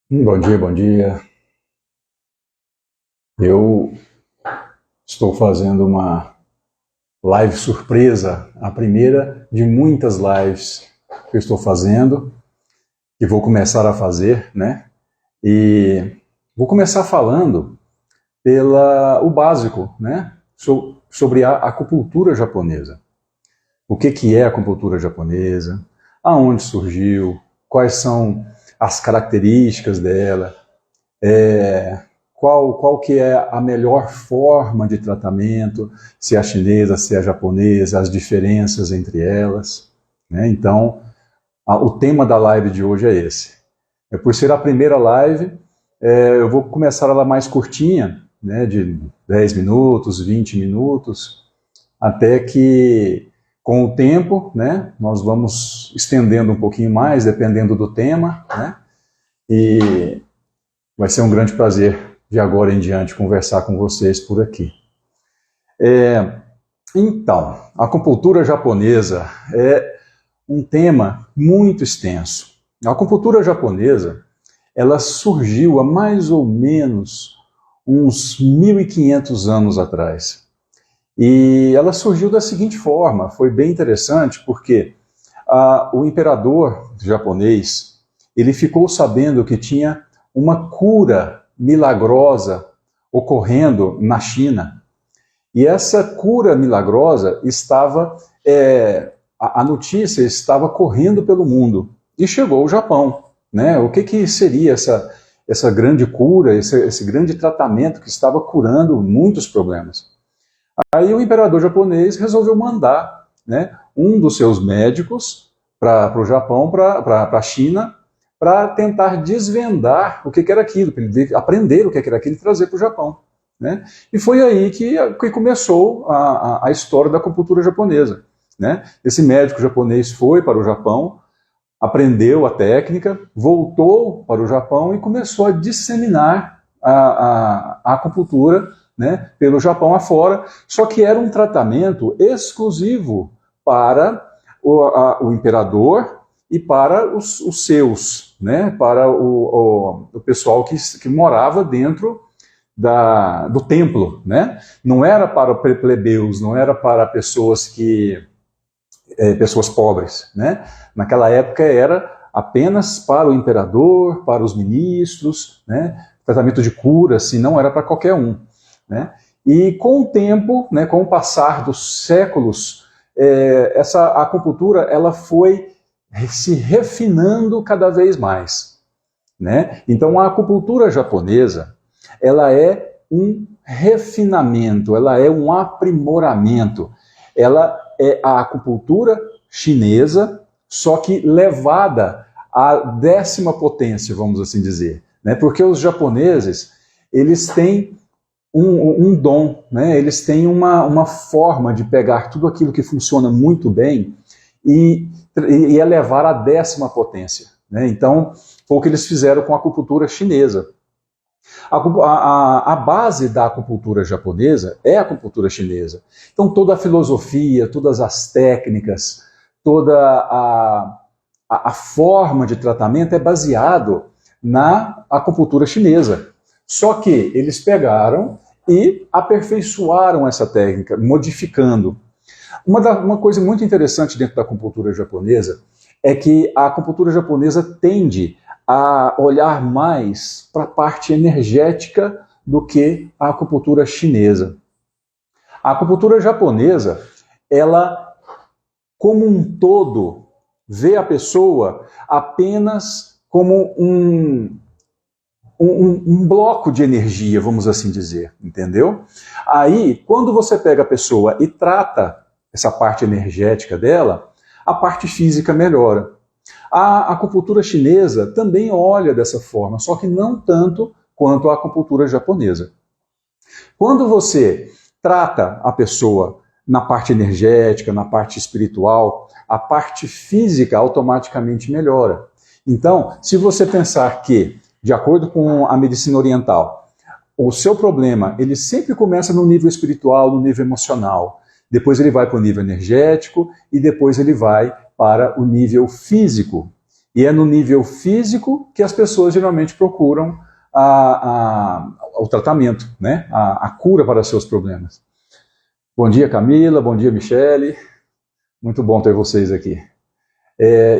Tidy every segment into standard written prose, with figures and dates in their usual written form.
Bom dia, bom dia. Eu estou fazendo uma live surpresa, a primeira de muitas lives que eu estou fazendo, e vou começar a fazer, né? E vou começar falando o básico, né? Sobre a acupuntura japonesa. O que é a acupuntura japonesa? Aonde surgiu? Quais são as características dela? Qual que é a melhor forma de tratamento, se é a chinesa, se é a japonesa, as diferenças entre elas, né? Então, o tema da live de hoje é esse. Por ser a primeira live, eu vou começar ela mais curtinha, né, de 10 minutos, 20 minutos, até que, com o tempo, né, nós vamos estendendo um pouquinho mais, dependendo do tema, né, e vai ser um grande prazer, de agora em diante, conversar com vocês por aqui. Então, a acupuntura japonesa é um tema muito extenso. A acupuntura japonesa, ela surgiu há mais ou menos uns 1.500 anos atrás. E ela surgiu da seguinte forma, foi bem interessante, porque o imperador japonês, ele ficou sabendo que tinha uma cura milagrosa ocorrendo na China. E essa cura milagrosa estava, a notícia estava correndo pelo mundo e chegou ao Japão, né? O que seria essa grande cura, esse grande tratamento que estava curando muitos problemas? Aí o imperador japonês resolveu mandar, né, um dos seus médicos para o Japão, para a China, para tentar desvendar o que era aquilo, para ele aprender o que era aquilo e trazer para o Japão. Né? E foi aí que começou a história da acupuntura japonesa. Né? Esse médico japonês foi para o Japão, aprendeu a técnica, voltou para o Japão e começou a disseminar a acupuntura, né, pelo Japão afora, só que era um tratamento exclusivo para o imperador e para os seus, né, para o pessoal que morava dentro do templo, né? Não era para plebeus, não era para pessoas pessoas pobres, né? Naquela época era apenas para o imperador, para os ministros, né? Tratamento de cura, assim, não era para qualquer um, né? E com o tempo, né, com o passar dos séculos, essa acupuntura ela foi se refinando cada vez mais, né? Então a acupuntura japonesa ela é um refinamento, ela é um aprimoramento, ela é a acupuntura chinesa, só que levada à 10ª potência, vamos assim dizer, né? Porque os japoneses eles têm um dom, né? Eles têm uma forma de pegar tudo aquilo que funciona muito bem e elevar à 10ª potência. Né? Então, foi o que eles fizeram com a acupuntura chinesa. A base da acupuntura japonesa é a acupuntura chinesa. Então, toda a filosofia, todas as técnicas, toda a forma de tratamento é baseado na acupuntura chinesa. Só que eles pegaram e aperfeiçoaram essa técnica, modificando. Uma coisa muito interessante dentro da acupuntura japonesa é que a acupuntura japonesa tende a olhar mais para a parte energética do que a acupuntura chinesa. A acupuntura japonesa, ela, como um todo, vê a pessoa apenas como um bloco de energia, vamos assim dizer, entendeu? Aí, quando você pega a pessoa e trata essa parte energética dela, a parte física melhora. A acupuntura chinesa também olha dessa forma, só que não tanto quanto a acupuntura japonesa. Quando você trata a pessoa na parte energética, na parte espiritual, a parte física automaticamente melhora. Então, se você pensar que, de acordo com a medicina oriental, o seu problema ele sempre começa no nível espiritual, no nível emocional, depois ele vai para o nível energético e depois ele vai para o nível físico. E é no nível físico que as pessoas geralmente procuram o tratamento, né? A cura para seus problemas. Bom dia, Camila. Bom dia, Michele. Muito bom ter vocês aqui.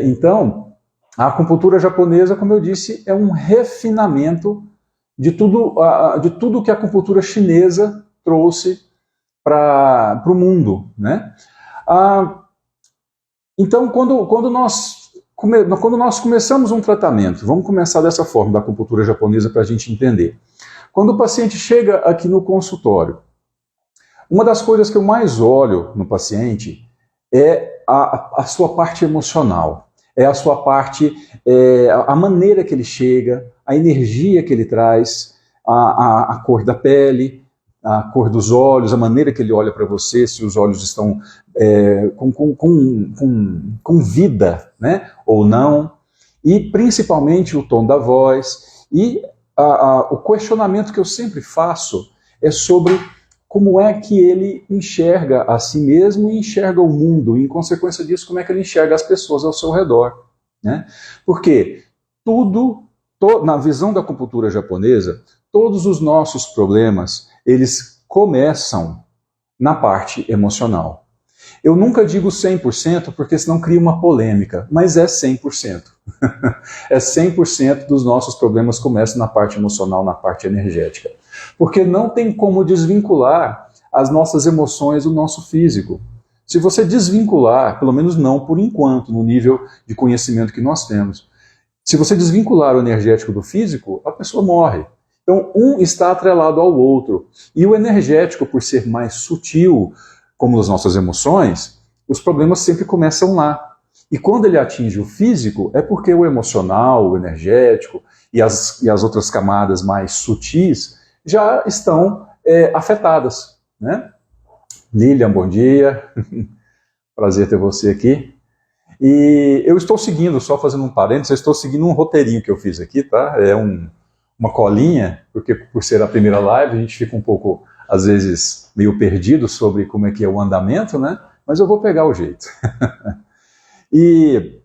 Então, a acupuntura japonesa, como eu disse, é um refinamento de tudo que a acupuntura chinesa trouxe para o mundo, né? Então, quando nós começamos um tratamento, vamos começar dessa forma, da acupuntura japonesa, para a gente entender. Quando o paciente chega aqui no consultório, uma das coisas que eu mais olho no paciente é a sua parte emocional, é a sua parte, a maneira que ele chega, a energia que ele traz, a cor da pele, a cor dos olhos, a maneira que ele olha para você, se os olhos estão com vida, né, ou não, e principalmente o tom da voz. E o questionamento que eu sempre faço é sobre como é que ele enxerga a si mesmo e enxerga o mundo, e em consequência disso, como é que ele enxerga as pessoas ao seu redor, né? Porque na visão da acupuntura japonesa, todos os nossos problemas, eles começam na parte emocional. Eu nunca digo 100%, porque senão cria uma polêmica, mas é 100%. É 100% dos nossos problemas começam na parte emocional, na parte energética. Porque não tem como desvincular as nossas emoções do nosso físico. Se você desvincular, pelo menos não por enquanto, no nível de conhecimento que nós temos, se você desvincular o energético do físico, a pessoa morre. Então, um está atrelado ao outro. E o energético, por ser mais sutil, como as nossas emoções, os problemas sempre começam lá. E quando ele atinge o físico, é porque o emocional, o energético e as outras camadas mais sutis já estão afetadas, né? Lilian, bom dia. Prazer ter você aqui. E eu estou seguindo, só fazendo um parênteses, eu estou seguindo um roteirinho que eu fiz aqui, tá? É uma colinha, porque por ser a primeira live, a gente fica um pouco, às vezes, meio perdido sobre como é que é o andamento, né? Mas eu vou pegar o jeito. E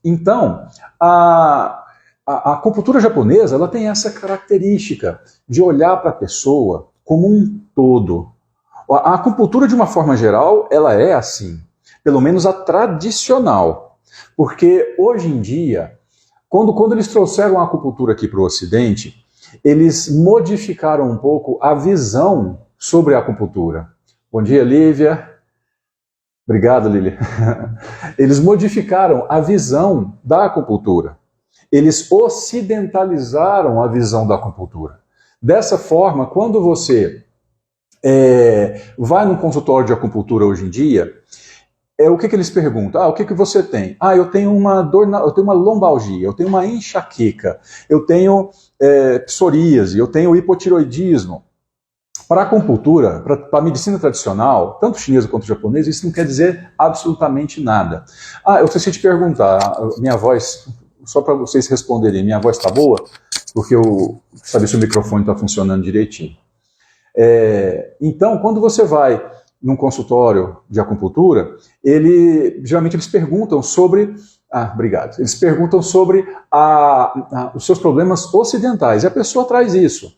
então, a acupuntura japonesa, ela tem essa característica de olhar para a pessoa como um todo. A acupuntura, de uma forma geral, ela é assim, pelo menos a tradicional, porque hoje em dia, quando eles trouxeram a acupuntura aqui para o Ocidente, eles modificaram um pouco a visão sobre a acupuntura. Bom dia, Lívia. Obrigado, Lívia. Eles modificaram a visão da acupuntura. Eles ocidentalizaram a visão da acupuntura. Dessa forma, quando você vai num consultório de acupuntura hoje em dia, o que eles perguntam? O que você tem? Eu tenho uma dor, eu tenho uma lombalgia, eu tenho uma enxaqueca, eu tenho psoríase, eu tenho hipotiroidismo. Para a acupuntura, para a medicina tradicional, tanto chinesa quanto japonesa, isso não quer dizer absolutamente nada. Eu esqueci de perguntar, minha voz, só para vocês responderem, minha voz está boa? Porque eu saber se o microfone está funcionando direitinho. Então, quando você vai num consultório de acupuntura, geralmente eles perguntam sobre... obrigado. Eles perguntam sobre os seus problemas ocidentais, e a pessoa traz isso.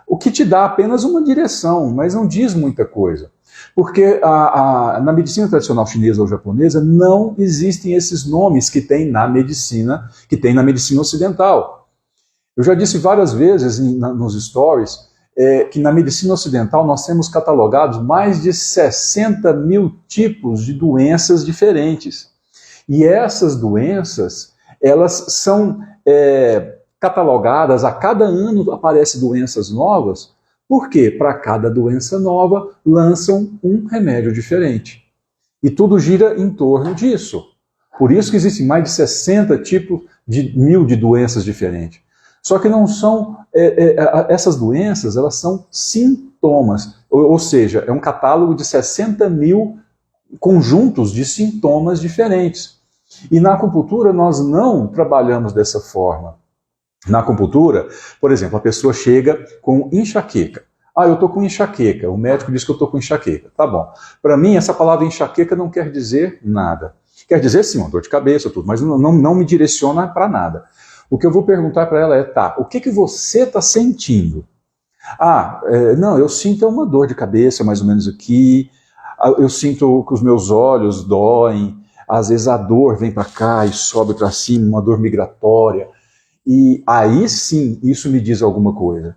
O que te dá apenas uma direção, mas não diz muita coisa. Porque na medicina tradicional chinesa ou japonesa não existem esses nomes que tem na medicina ocidental. Eu já disse várias vezes nos stories que na medicina ocidental nós temos catalogados mais de 60 mil tipos de doenças diferentes. E essas doenças, elas são catalogadas, a cada ano aparecem doenças novas. Por quê? Para cada doença nova, lançam um remédio diferente. E tudo gira em torno disso. Por isso que existem mais de 60 tipos mil de doenças diferentes. Só que não são... essas doenças, elas são sintomas. Ou seja, é um catálogo de 60 mil conjuntos de sintomas diferentes. E na acupuntura nós não trabalhamos dessa forma. Na acupuntura, por exemplo, a pessoa chega com enxaqueca. Eu estou com enxaqueca. O médico diz que eu estou com enxaqueca. Tá bom. Para mim, essa palavra enxaqueca não quer dizer nada. Quer dizer, sim, uma dor de cabeça, tudo, mas não me direciona para nada. O que eu vou perguntar para ela é, tá, o que você está sentindo? Não, eu sinto uma dor de cabeça, mais ou menos aqui, eu sinto que os meus olhos doem, às vezes a dor vem para cá e sobe para cima, uma dor migratória, e aí sim, isso me diz alguma coisa.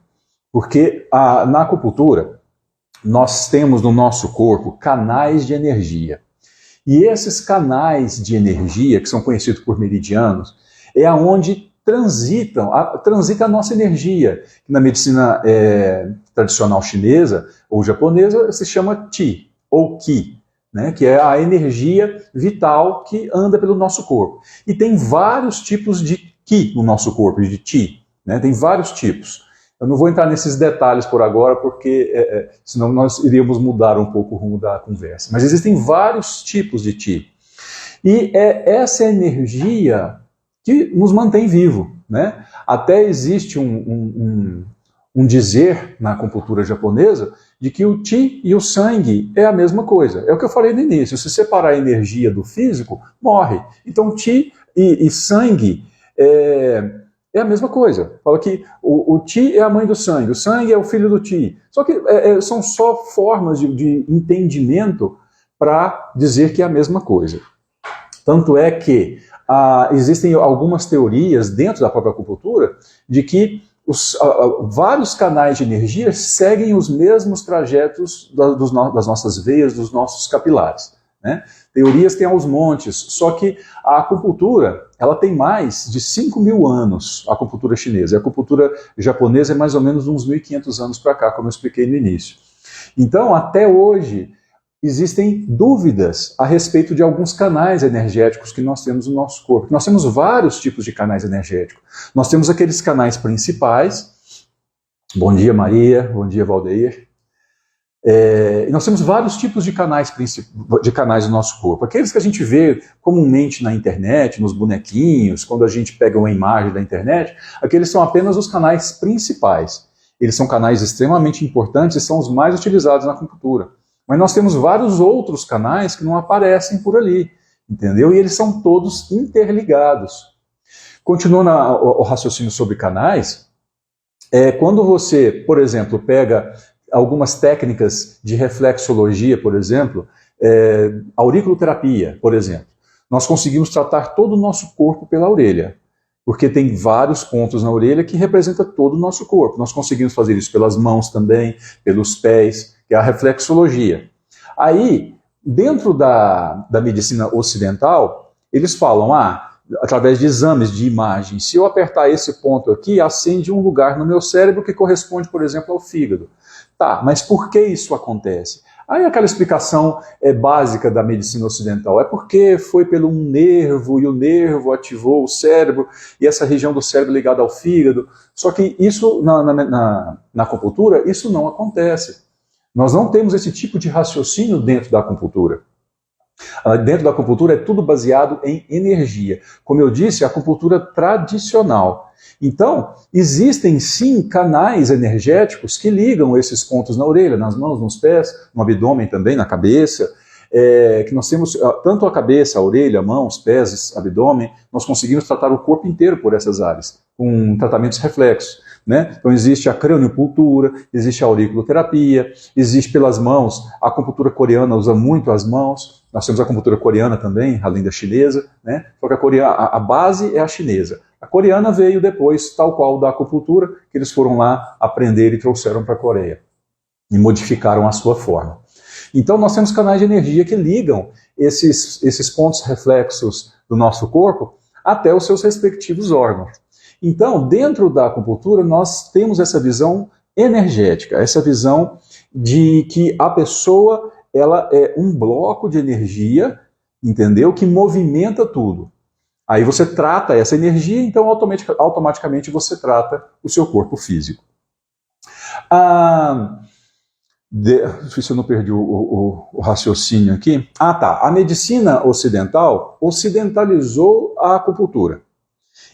Porque na acupuntura, nós temos no nosso corpo canais de energia. E esses canais de energia, que são conhecidos por meridianos, é aonde transita a nossa energia. Na medicina tradicional chinesa ou japonesa se chama Qi, ou Qi, né, que é a energia vital que anda pelo nosso corpo. E tem vários tipos de Qi no nosso corpo, de Qi, né, tem vários tipos. Eu não vou entrar nesses detalhes por agora, porque senão nós iríamos mudar um pouco o rumo da conversa. Mas existem vários tipos de Qi. E é essa energia que nos mantém vivo, né? Até existe um dizer na acupuntura japonesa de que o Qi e o sangue é a mesma coisa. É o que eu falei no início, se separar a energia do físico, morre. Então Qi e sangue é a mesma coisa. Fala que o Qi é a mãe do sangue, o sangue é o filho do Qi. Só que são só formas de entendimento para dizer que é a mesma coisa. Tanto é que existem algumas teorias dentro da própria acupuntura de que vários canais de energia seguem os mesmos trajetos das nossas veias, dos nossos capilares, né? Teorias tem aos montes, só que a acupuntura ela tem mais de 5.000 anos, a acupuntura chinesa. A acupuntura japonesa é mais ou menos uns 1.500 anos para cá, como eu expliquei no início. Então, até hoje, existem dúvidas a respeito de alguns canais energéticos que nós temos no nosso corpo. Nós temos vários tipos de canais energéticos. Nós temos aqueles canais principais. Bom dia, Maria. Bom dia, Valdeir. Nós temos vários tipos de canais no nosso corpo. Aqueles que a gente vê comumente na internet, nos bonequinhos, quando a gente pega uma imagem da internet, aqueles são apenas os canais principais. Eles são canais extremamente importantes e são os mais utilizados na acupuntura. Mas nós temos vários outros canais que não aparecem por ali, entendeu? E eles são todos interligados. Continuando o raciocínio sobre canais, quando você, por exemplo, pega algumas técnicas de reflexologia, por exemplo, auriculoterapia, por exemplo, nós conseguimos tratar todo o nosso corpo pela orelha, porque tem vários pontos na orelha que representam todo o nosso corpo. Nós conseguimos fazer isso pelas mãos também, pelos pés, que é a reflexologia. Aí, dentro da medicina ocidental, eles falam, através de exames de imagem, se eu apertar esse ponto aqui, acende um lugar no meu cérebro que corresponde, por exemplo, ao fígado. Tá, mas por que isso acontece? Aí aquela explicação básica da medicina ocidental, é porque foi pelo um nervo, e o nervo ativou o cérebro, e essa região do cérebro ligada ao fígado. Só que isso, na acupuntura, isso não acontece. Nós não temos esse tipo de raciocínio dentro da acupuntura. Dentro da acupuntura é tudo baseado em energia. Como eu disse, a acupuntura tradicional. Então, existem sim canais energéticos que ligam esses pontos na orelha, nas mãos, nos pés, no abdômen também, na cabeça, que nós temos tanto a cabeça, a orelha, mãos, pés, abdômen, nós conseguimos tratar o corpo inteiro por essas áreas, com tratamentos reflexos, né? Então existe a crâniopuntura, existe a auriculoterapia, existe pelas mãos, a acupuntura coreana usa muito as mãos, nós temos a acupuntura coreana também, além da chinesa, né? Só que a base é a chinesa. A coreana veio depois, tal qual da acupuntura, que eles foram lá aprender e trouxeram para a Coreia. E modificaram a sua forma. Então nós temos canais de energia que ligam esses pontos reflexos do nosso corpo até os seus respectivos órgãos. Então, dentro da acupuntura, nós temos essa visão energética, essa visão de que a pessoa ela é um bloco de energia, entendeu? Que movimenta tudo. Aí você trata essa energia, então automaticamente você trata o seu corpo físico. Se eu não perdi o raciocínio aqui. Tá. A medicina ocidental ocidentalizou a acupuntura.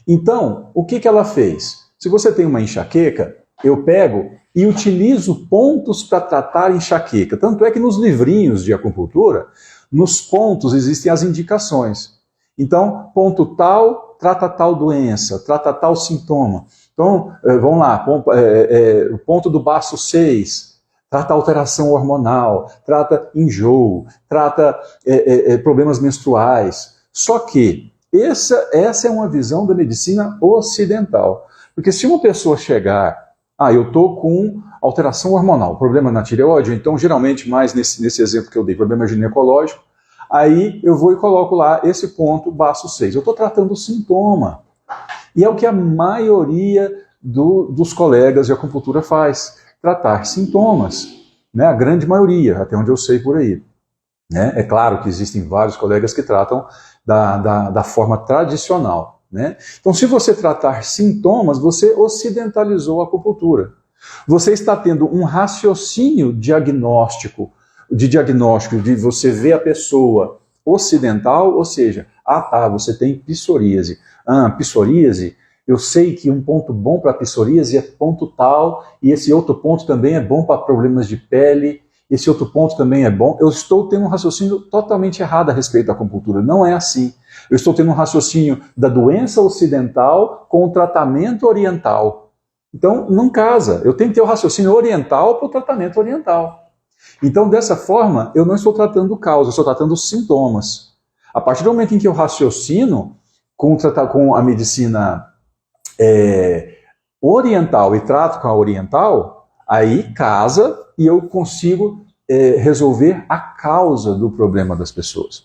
Então, o que ela fez? Se você tem uma enxaqueca, eu pego e utilizo pontos para tratar enxaqueca. Tanto é que nos livrinhos de acupuntura, nos pontos existem as indicações. Então, ponto tal, trata tal doença, trata tal sintoma. Então, vamos lá, o ponto do baço 6, trata alteração hormonal, trata enjoo, trata problemas menstruais. Só que essa é uma visão da medicina ocidental. Porque se uma pessoa chegar, eu estou com alteração hormonal, problema na tireoide, então geralmente mais nesse exemplo que eu dei, problema ginecológico, aí eu vou e coloco lá esse ponto, baço 6. Eu estou tratando o sintoma. E é o que a maioria dos colegas de acupuntura faz, tratar sintomas. Né? A grande maioria, até onde eu sei por aí. Né? É claro que existem vários colegas que tratam da forma tradicional. Né? Então, se você tratar sintomas, você ocidentalizou a acupuntura. Você está tendo um raciocínio diagnóstico, de você ver a pessoa ocidental, ou seja, você tem psoríase. Psoríase, eu sei que um ponto bom para psoríase é ponto tal, e esse outro ponto também é bom para problemas de pele, esse outro ponto também é bom. Eu estou tendo um raciocínio totalmente errado a respeito da acupuntura. Não é assim. Eu estou tendo um raciocínio da doença ocidental com o tratamento oriental. Então, não casa. Eu tenho que ter o raciocínio oriental para o tratamento oriental. Então, dessa forma, eu não estou tratando causa, eu estou tratando sintomas. A partir do momento em que eu raciocino com a medicina oriental e trato com a oriental, aí casa e eu consigo resolver a causa do problema das pessoas.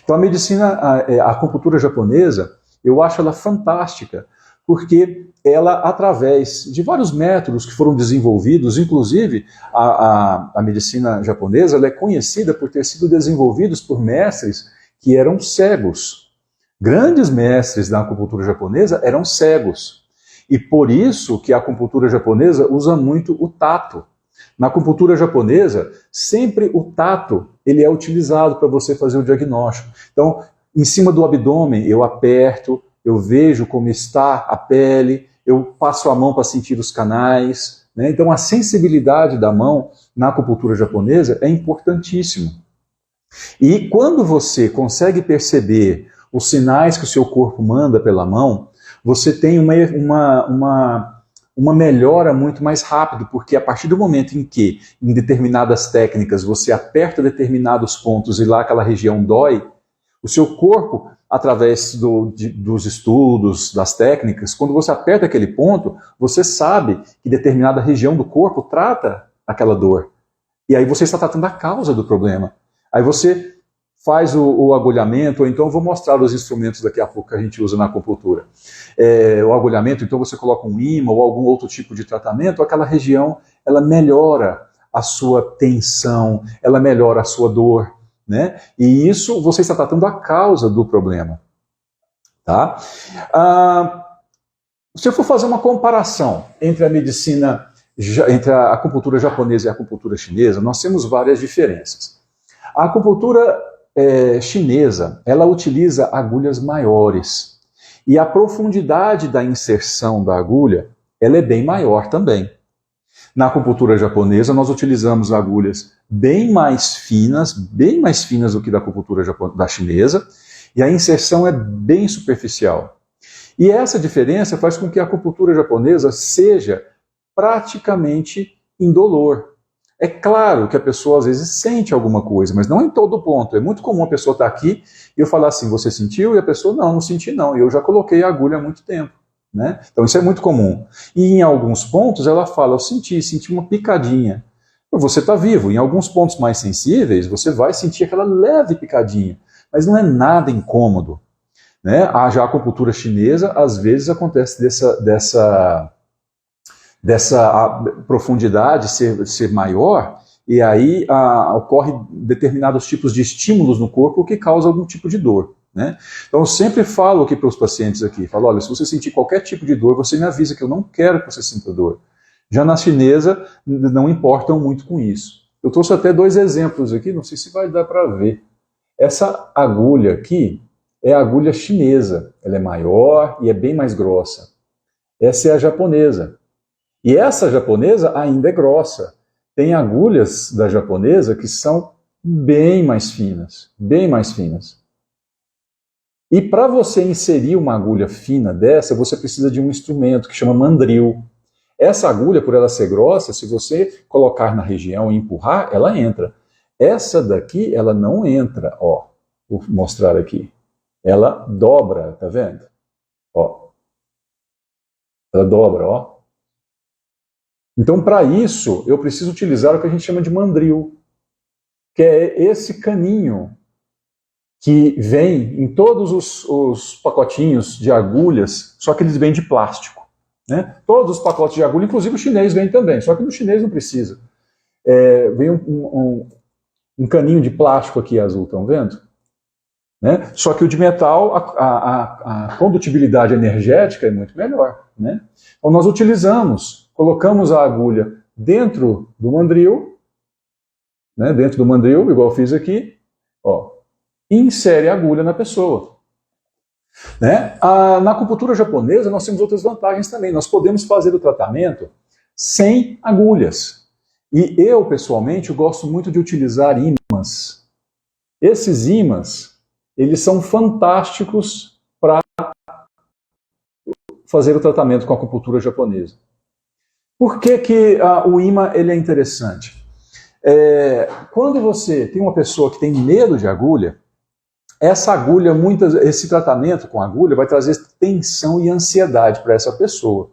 Então, a acupuntura japonesa, eu acho ela fantástica, porque ela, através de vários métodos que foram desenvolvidos, inclusive a medicina japonesa, ela é conhecida por ter sido desenvolvidos por mestres que eram cegos. Grandes mestres da acupuntura japonesa eram cegos. E por isso que a acupuntura japonesa usa muito o tato. Na acupuntura japonesa, sempre o tato ele é utilizado para você fazer o diagnóstico. Então, em cima do abdômen, eu aperto, eu vejo como está a pele, eu passo a mão para sentir os canais. Né? Então, a sensibilidade da mão na acupuntura japonesa é importantíssima. E quando você consegue perceber os sinais que o seu corpo manda pela mão, você tem uma melhora muito mais rápido, porque a partir do momento em que, em determinadas técnicas, você aperta determinados pontos e lá aquela região dói, o seu corpo, através dos estudos, das técnicas, quando você aperta aquele ponto, você sabe que determinada região do corpo trata aquela dor. E aí você está tratando a causa do problema. Aí você faz o agulhamento, ou então eu vou mostrar os instrumentos daqui a pouco que a gente usa na acupuntura. O agulhamento, então você coloca um ímã ou algum outro tipo de tratamento, aquela região ela melhora a sua tensão, ela melhora a sua dor. Né? E isso você está tratando a causa do problema. Tá? Se eu for fazer uma comparação entre entre a acupuntura japonesa e a acupuntura chinesa, nós temos várias diferenças. A acupuntura chinesa, ela utiliza agulhas maiores. E a profundidade da inserção da agulha, ela é bem maior também. Na acupuntura japonesa, nós utilizamos agulhas bem mais finas do que da acupuntura da chinesa, e a inserção é bem superficial. E essa diferença faz com que a acupuntura japonesa seja praticamente indolor. É claro que a pessoa às vezes sente alguma coisa, mas não em todo ponto. É muito comum a pessoa estar aqui e eu falar assim, você sentiu? E a pessoa, não senti não, e eu já coloquei a agulha há muito tempo. Né? Então isso é muito comum. E em alguns pontos ela fala, eu senti uma picadinha. Você está vivo. Em alguns pontos mais sensíveis, você vai sentir aquela leve picadinha, mas não é nada incômodo. Né? Já a acupuntura chinesa, às vezes acontece dessa profundidade ser maior, e aí ocorre determinados tipos de estímulos no corpo que causam algum tipo de dor. Né? Então eu sempre falo aqui para os pacientes aqui, falo, olha, se você sentir qualquer tipo de dor, você me avisa que eu não quero que você sinta dor. Já na chinesa, não importam muito com isso. Eu trouxe até 2 exemplos aqui, não sei se vai dar para ver. Essa agulha aqui é a agulha chinesa, ela é maior e é bem mais grossa. Essa é a japonesa. E essa japonesa ainda é grossa. Tem agulhas da japonesa que são bem mais finas, bem mais finas. E para você inserir uma agulha fina dessa, você precisa de um instrumento que chama mandril. Essa agulha, por ela ser grossa, se você colocar na região e empurrar, ela entra. Essa daqui, ela não entra, ó. Vou mostrar aqui. Ela dobra, tá vendo? Ó. Ela dobra, ó. Então, para isso, eu preciso utilizar o que a gente chama de mandril, que é esse caninho que vem em todos os pacotinhos de agulhas, só que eles vêm de plástico. Né? Todos os pacotes de agulha, inclusive o chinês vem também, só que no chinês não precisa. Vem um caninho de plástico aqui azul, estão vendo? Né? Só que o de metal, a condutibilidade energética é muito melhor. Né? Então nós colocamos a agulha dentro do mandril, né? Dentro do mandril, igual eu fiz aqui, ó, e insere a agulha na pessoa. Né? Na acupuntura japonesa nós temos outras vantagens também. Nós podemos fazer o tratamento sem agulhas. E eu, pessoalmente, gosto muito de utilizar ímãs. Esses ímãs, eles são fantásticos para fazer o tratamento com a acupuntura japonesa. Por que o ímã ele é interessante? Quando você tem uma pessoa que tem medo de agulha, essa agulha, esse tratamento com agulha vai trazer tensão e ansiedade para essa pessoa.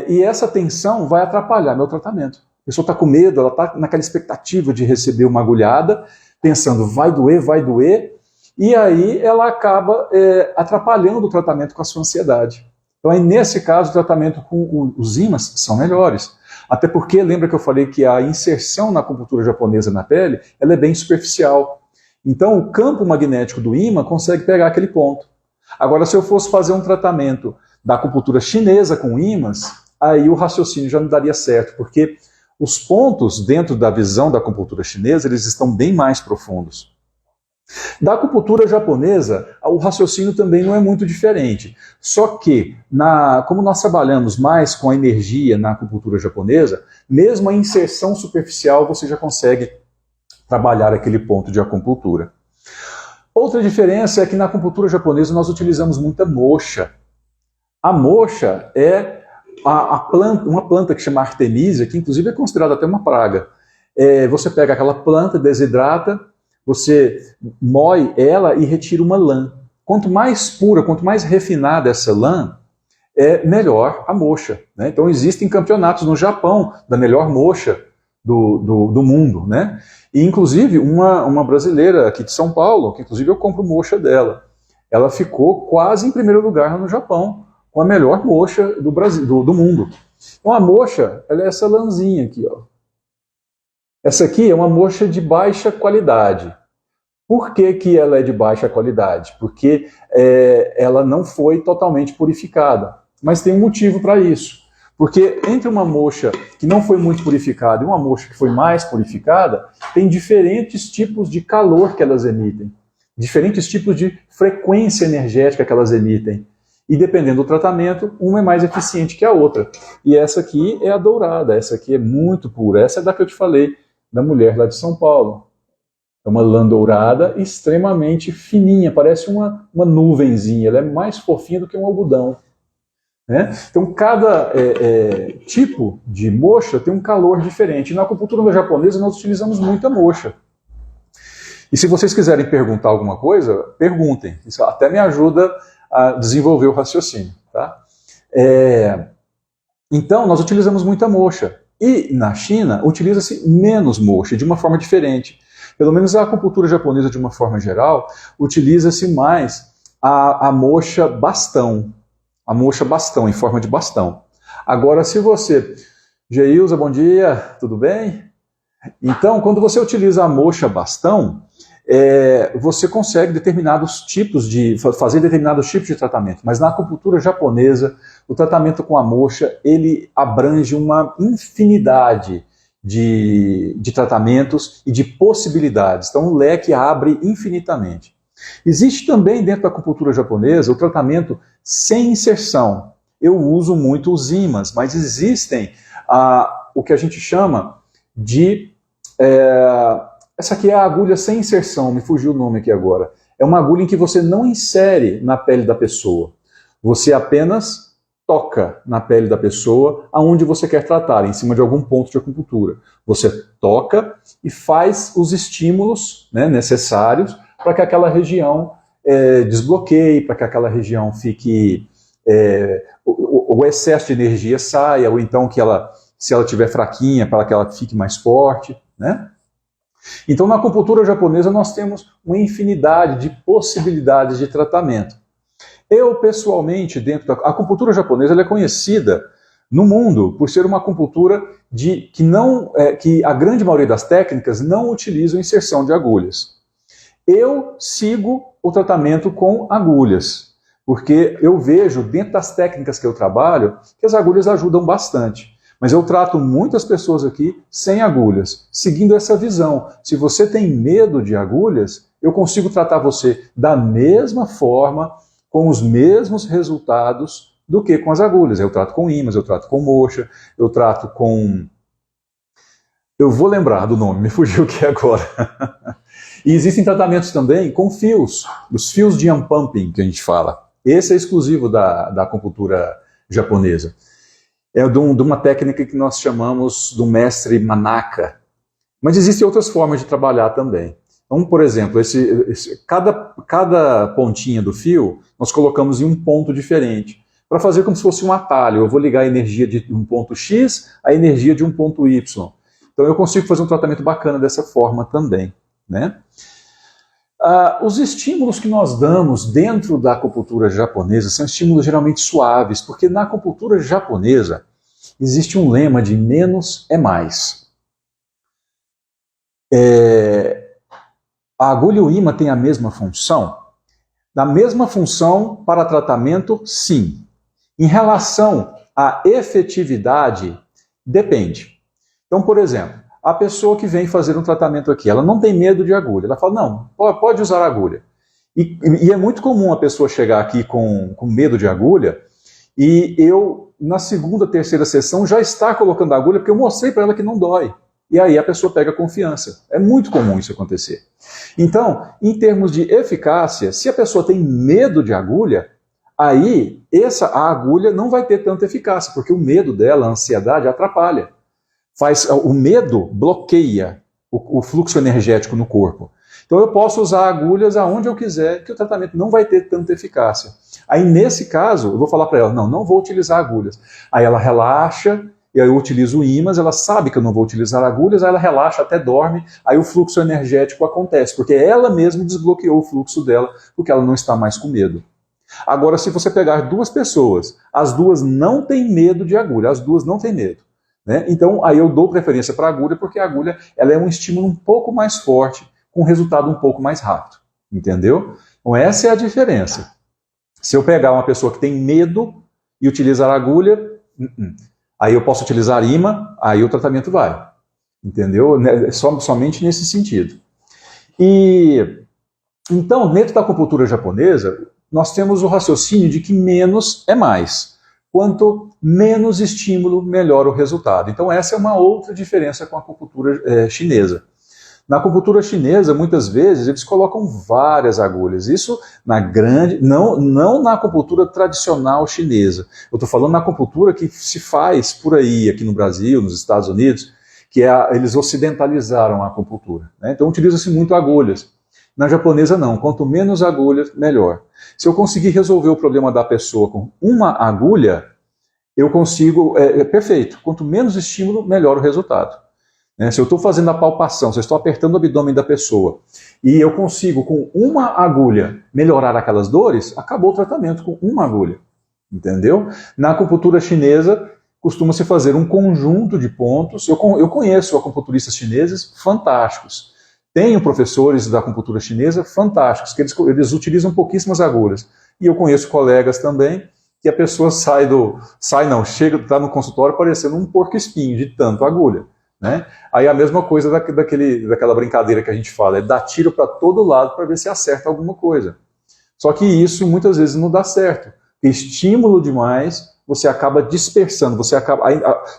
E essa tensão vai atrapalhar meu tratamento. A pessoa está com medo, ela está naquela expectativa de receber uma agulhada, pensando, vai doer, e aí ela acaba atrapalhando o tratamento com a sua ansiedade. Então, aí, nesse caso, o tratamento com os ímãs são melhores. Até porque, lembra que eu falei que a inserção na acupuntura japonesa na pele, ela é bem superficial. Então, o campo magnético do ímã consegue pegar aquele ponto. Agora, se eu fosse fazer um tratamento da acupuntura chinesa com ímãs, aí o raciocínio já não daria certo, porque os pontos dentro da visão da acupuntura chinesa, eles estão bem mais profundos. Da acupuntura japonesa, o raciocínio também não é muito diferente. Só que, como nós trabalhamos mais com a energia na acupuntura japonesa, mesmo a inserção superficial você já consegue trabalhar aquele ponto de acupuntura. Outra diferença é que na acupuntura japonesa nós utilizamos muita moxa. A moxa é uma planta que chama Artemisia, que inclusive é considerada até uma praga. Você pega aquela planta, desidrata, você moe ela e retira uma lã. Quanto mais pura, quanto mais refinada essa lã, melhor a moxa. Né? Então existem campeonatos no Japão da melhor moxa do mundo. Né? E inclusive uma brasileira aqui de São Paulo, que inclusive eu compro moxa dela, ela ficou quase em primeiro lugar no Japão, com a melhor moxa do Brasil, do mundo. Então a moxa, ela é essa lãzinha aqui, ó. Essa aqui é uma moxa de baixa qualidade. Por que ela é de baixa qualidade? Porque ela não foi totalmente purificada. Mas tem um motivo para isso. Porque entre uma moxa que não foi muito purificada e uma moxa que foi mais purificada, tem diferentes tipos de calor que elas emitem. Diferentes tipos de frequência energética que elas emitem. E dependendo do tratamento, uma é mais eficiente que a outra. E essa aqui é a dourada, essa aqui é muito pura. Essa é da que eu te falei, da mulher lá de São Paulo. É uma lã dourada extremamente fininha, parece uma nuvenzinha, ela é mais fofinha do que um algodão. Né? Então cada tipo de moxa tem um calor diferente. Na acupuntura japonesa nós utilizamos muita moxa. E se vocês quiserem perguntar alguma coisa, perguntem. Isso até me ajuda a desenvolver o raciocínio. Tá? Então nós utilizamos muita moxa. E na China, utiliza-se menos moxa, de uma forma diferente. Pelo menos a acupuntura japonesa, de uma forma geral, utiliza-se mais a moxa bastão. A moxa bastão, em forma de bastão. Agora, se você... Geilza, bom dia, tudo bem? Então, quando você utiliza a moxa bastão, você consegue fazer determinados tipos de tratamento. Mas na acupuntura japonesa, o tratamento com a moxa, ele abrange uma infinidade de tratamentos e de possibilidades. Então o leque abre infinitamente. Existe também dentro da acupuntura japonesa o tratamento sem inserção. Eu uso muito os ímãs, mas existem o que a gente chama de Essa aqui é a agulha sem inserção, me fugiu o nome aqui agora. É uma agulha em que você não insere na pele da pessoa. Você apenas toca na pele da pessoa aonde você quer tratar, em cima de algum ponto de acupuntura. Você toca e faz os estímulos, né, necessários para que aquela região desbloqueie, para que aquela região fique... o excesso de energia saia, ou então que ela, se ela estiver fraquinha, para que ela fique mais forte, né? Então, na acupuntura japonesa, nós temos uma infinidade de possibilidades de tratamento. Eu, pessoalmente, dentro da acupuntura japonesa, ela é conhecida no mundo por ser uma acupuntura que a grande maioria das técnicas não utilizam inserção de agulhas. Eu sigo o tratamento com agulhas, porque eu vejo, dentro das técnicas que eu trabalho, que as agulhas ajudam bastante. Mas eu trato muitas pessoas aqui sem agulhas, seguindo essa visão. Se você tem medo de agulhas, eu consigo tratar você da mesma forma, com os mesmos resultados do que com as agulhas. Eu trato com ímãs, eu trato com moxa, eu trato com... Eu vou lembrar do nome, me fugiu aqui agora. E existem tratamentos também com fios, os fios de unpumping que a gente fala. Esse é exclusivo da acupuntura japonesa. É de uma técnica que nós chamamos do mestre Manaka. Mas existem outras formas de trabalhar também. Então, por exemplo, cada pontinha do fio, nós colocamos em um ponto diferente, para fazer como se fosse um atalho. Eu vou ligar a energia de um ponto X à energia de um ponto Y. Então eu consigo fazer um tratamento bacana dessa forma também, né? Os estímulos que nós damos dentro da acupuntura japonesa são estímulos geralmente suaves, porque na acupuntura japonesa existe um lema de menos é mais. A agulha e o ímã têm a mesma função? Da mesma função para tratamento, sim. Em relação à efetividade, depende. Então, por exemplo, a pessoa que vem fazer um tratamento aqui, ela não tem medo de agulha. Ela fala, não, pode usar agulha. E é muito comum a pessoa chegar aqui com medo de agulha e eu, na segunda, terceira sessão, já estar colocando a agulha porque eu mostrei para ela que não dói. E aí a pessoa pega confiança. É muito comum isso acontecer. Então, em termos de eficácia, se a pessoa tem medo de agulha, aí a agulha não vai ter tanta eficácia, porque o medo dela, a ansiedade, atrapalha. O medo bloqueia o fluxo energético no corpo. Então eu posso usar agulhas aonde eu quiser, que o tratamento não vai ter tanta eficácia. Aí nesse caso, eu vou falar para ela, não vou utilizar agulhas. Aí ela relaxa, e aí eu utilizo ímãs, ela sabe que eu não vou utilizar agulhas, aí ela relaxa, até dorme, aí o fluxo energético acontece, porque ela mesma desbloqueou o fluxo dela, porque ela não está mais com medo. Agora, se você pegar duas pessoas, as duas não têm medo de agulha, as duas não têm medo. Né? Então, aí eu dou preferência para a agulha, porque a agulha ela é um estímulo um pouco mais forte, com resultado um pouco mais rápido. Entendeu? Então, essa é a diferença. Se eu pegar uma pessoa que tem medo e utilizar a agulha, aí eu posso utilizar imã, aí o tratamento vai. Entendeu? Somente nesse sentido. E então, dentro da acupuntura japonesa, nós temos o raciocínio de que menos é mais. Quanto menos estímulo, melhor o resultado. Então essa é uma outra diferença com a acupuntura chinesa. Na acupuntura chinesa, muitas vezes, eles colocam várias agulhas. Isso não na acupuntura tradicional chinesa. Eu estou falando na acupuntura que se faz por aí, aqui no Brasil, nos Estados Unidos, que eles ocidentalizaram a acupuntura. Né? Então utiliza-se muito agulhas. Na japonesa não, quanto menos agulhas, melhor. Se eu conseguir resolver o problema da pessoa com uma agulha, eu consigo, perfeito, quanto menos estímulo, melhor o resultado. Se eu estou fazendo a palpação, se eu estou apertando o abdômen da pessoa, e eu consigo com uma agulha melhorar aquelas dores, acabou o tratamento com uma agulha. Entendeu? Na acupuntura chinesa, costuma-se fazer um conjunto de pontos. Eu conheço acupunturistas chineses fantásticos. Tenho professores da acupuntura chinesa fantásticos, que eles utilizam pouquíssimas agulhas. E eu conheço colegas também, que a pessoa chega, está no consultório parecendo um porco-espinho, de tanto agulha. Né? Aí a mesma coisa daquela brincadeira que a gente fala, é dar tiro para todo lado para ver se acerta alguma coisa. Só que isso muitas vezes não dá certo. Estímulo demais, você acaba dispersando,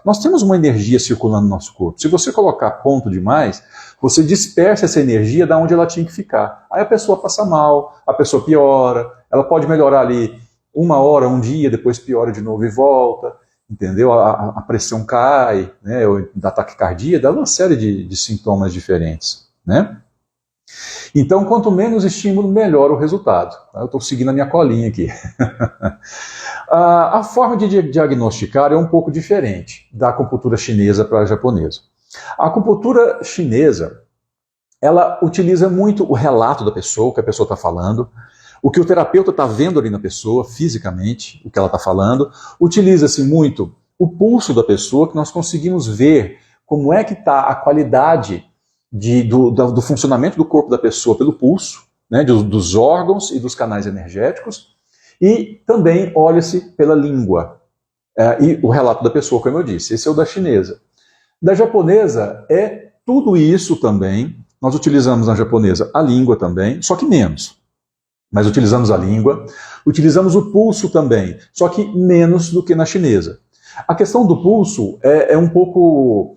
nós temos uma energia circulando no nosso corpo. Se você colocar ponto demais, você dispersa essa energia da onde ela tinha que ficar. Aí a pessoa passa mal, a pessoa piora, ela pode melhorar ali 1 hora, um dia, depois piora de novo e volta, entendeu? A pressão cai, né? Dá taquicardia, dá uma série de sintomas diferentes, né? Então, quanto menos estímulo, melhor o resultado. Eu estou seguindo a minha colinha aqui. A forma de diagnosticar é um pouco diferente da acupuntura chinesa para a japonesa. A acupuntura chinesa, ela utiliza muito o relato da pessoa, o que a pessoa está falando, o que o terapeuta está vendo ali na pessoa, fisicamente, o que ela está falando. Utiliza-se muito o pulso da pessoa, que nós conseguimos ver como é que está a qualidade do funcionamento do corpo da pessoa pelo pulso, né, dos órgãos e dos canais energéticos, e também olha-se pela língua. E o relato da pessoa, como eu disse, esse é o da chinesa. Da japonesa é tudo isso também. Nós utilizamos na japonesa a língua também, só que menos. Mas utilizamos a língua, utilizamos o pulso também, só que menos do que na chinesa. A questão do pulso é um pouco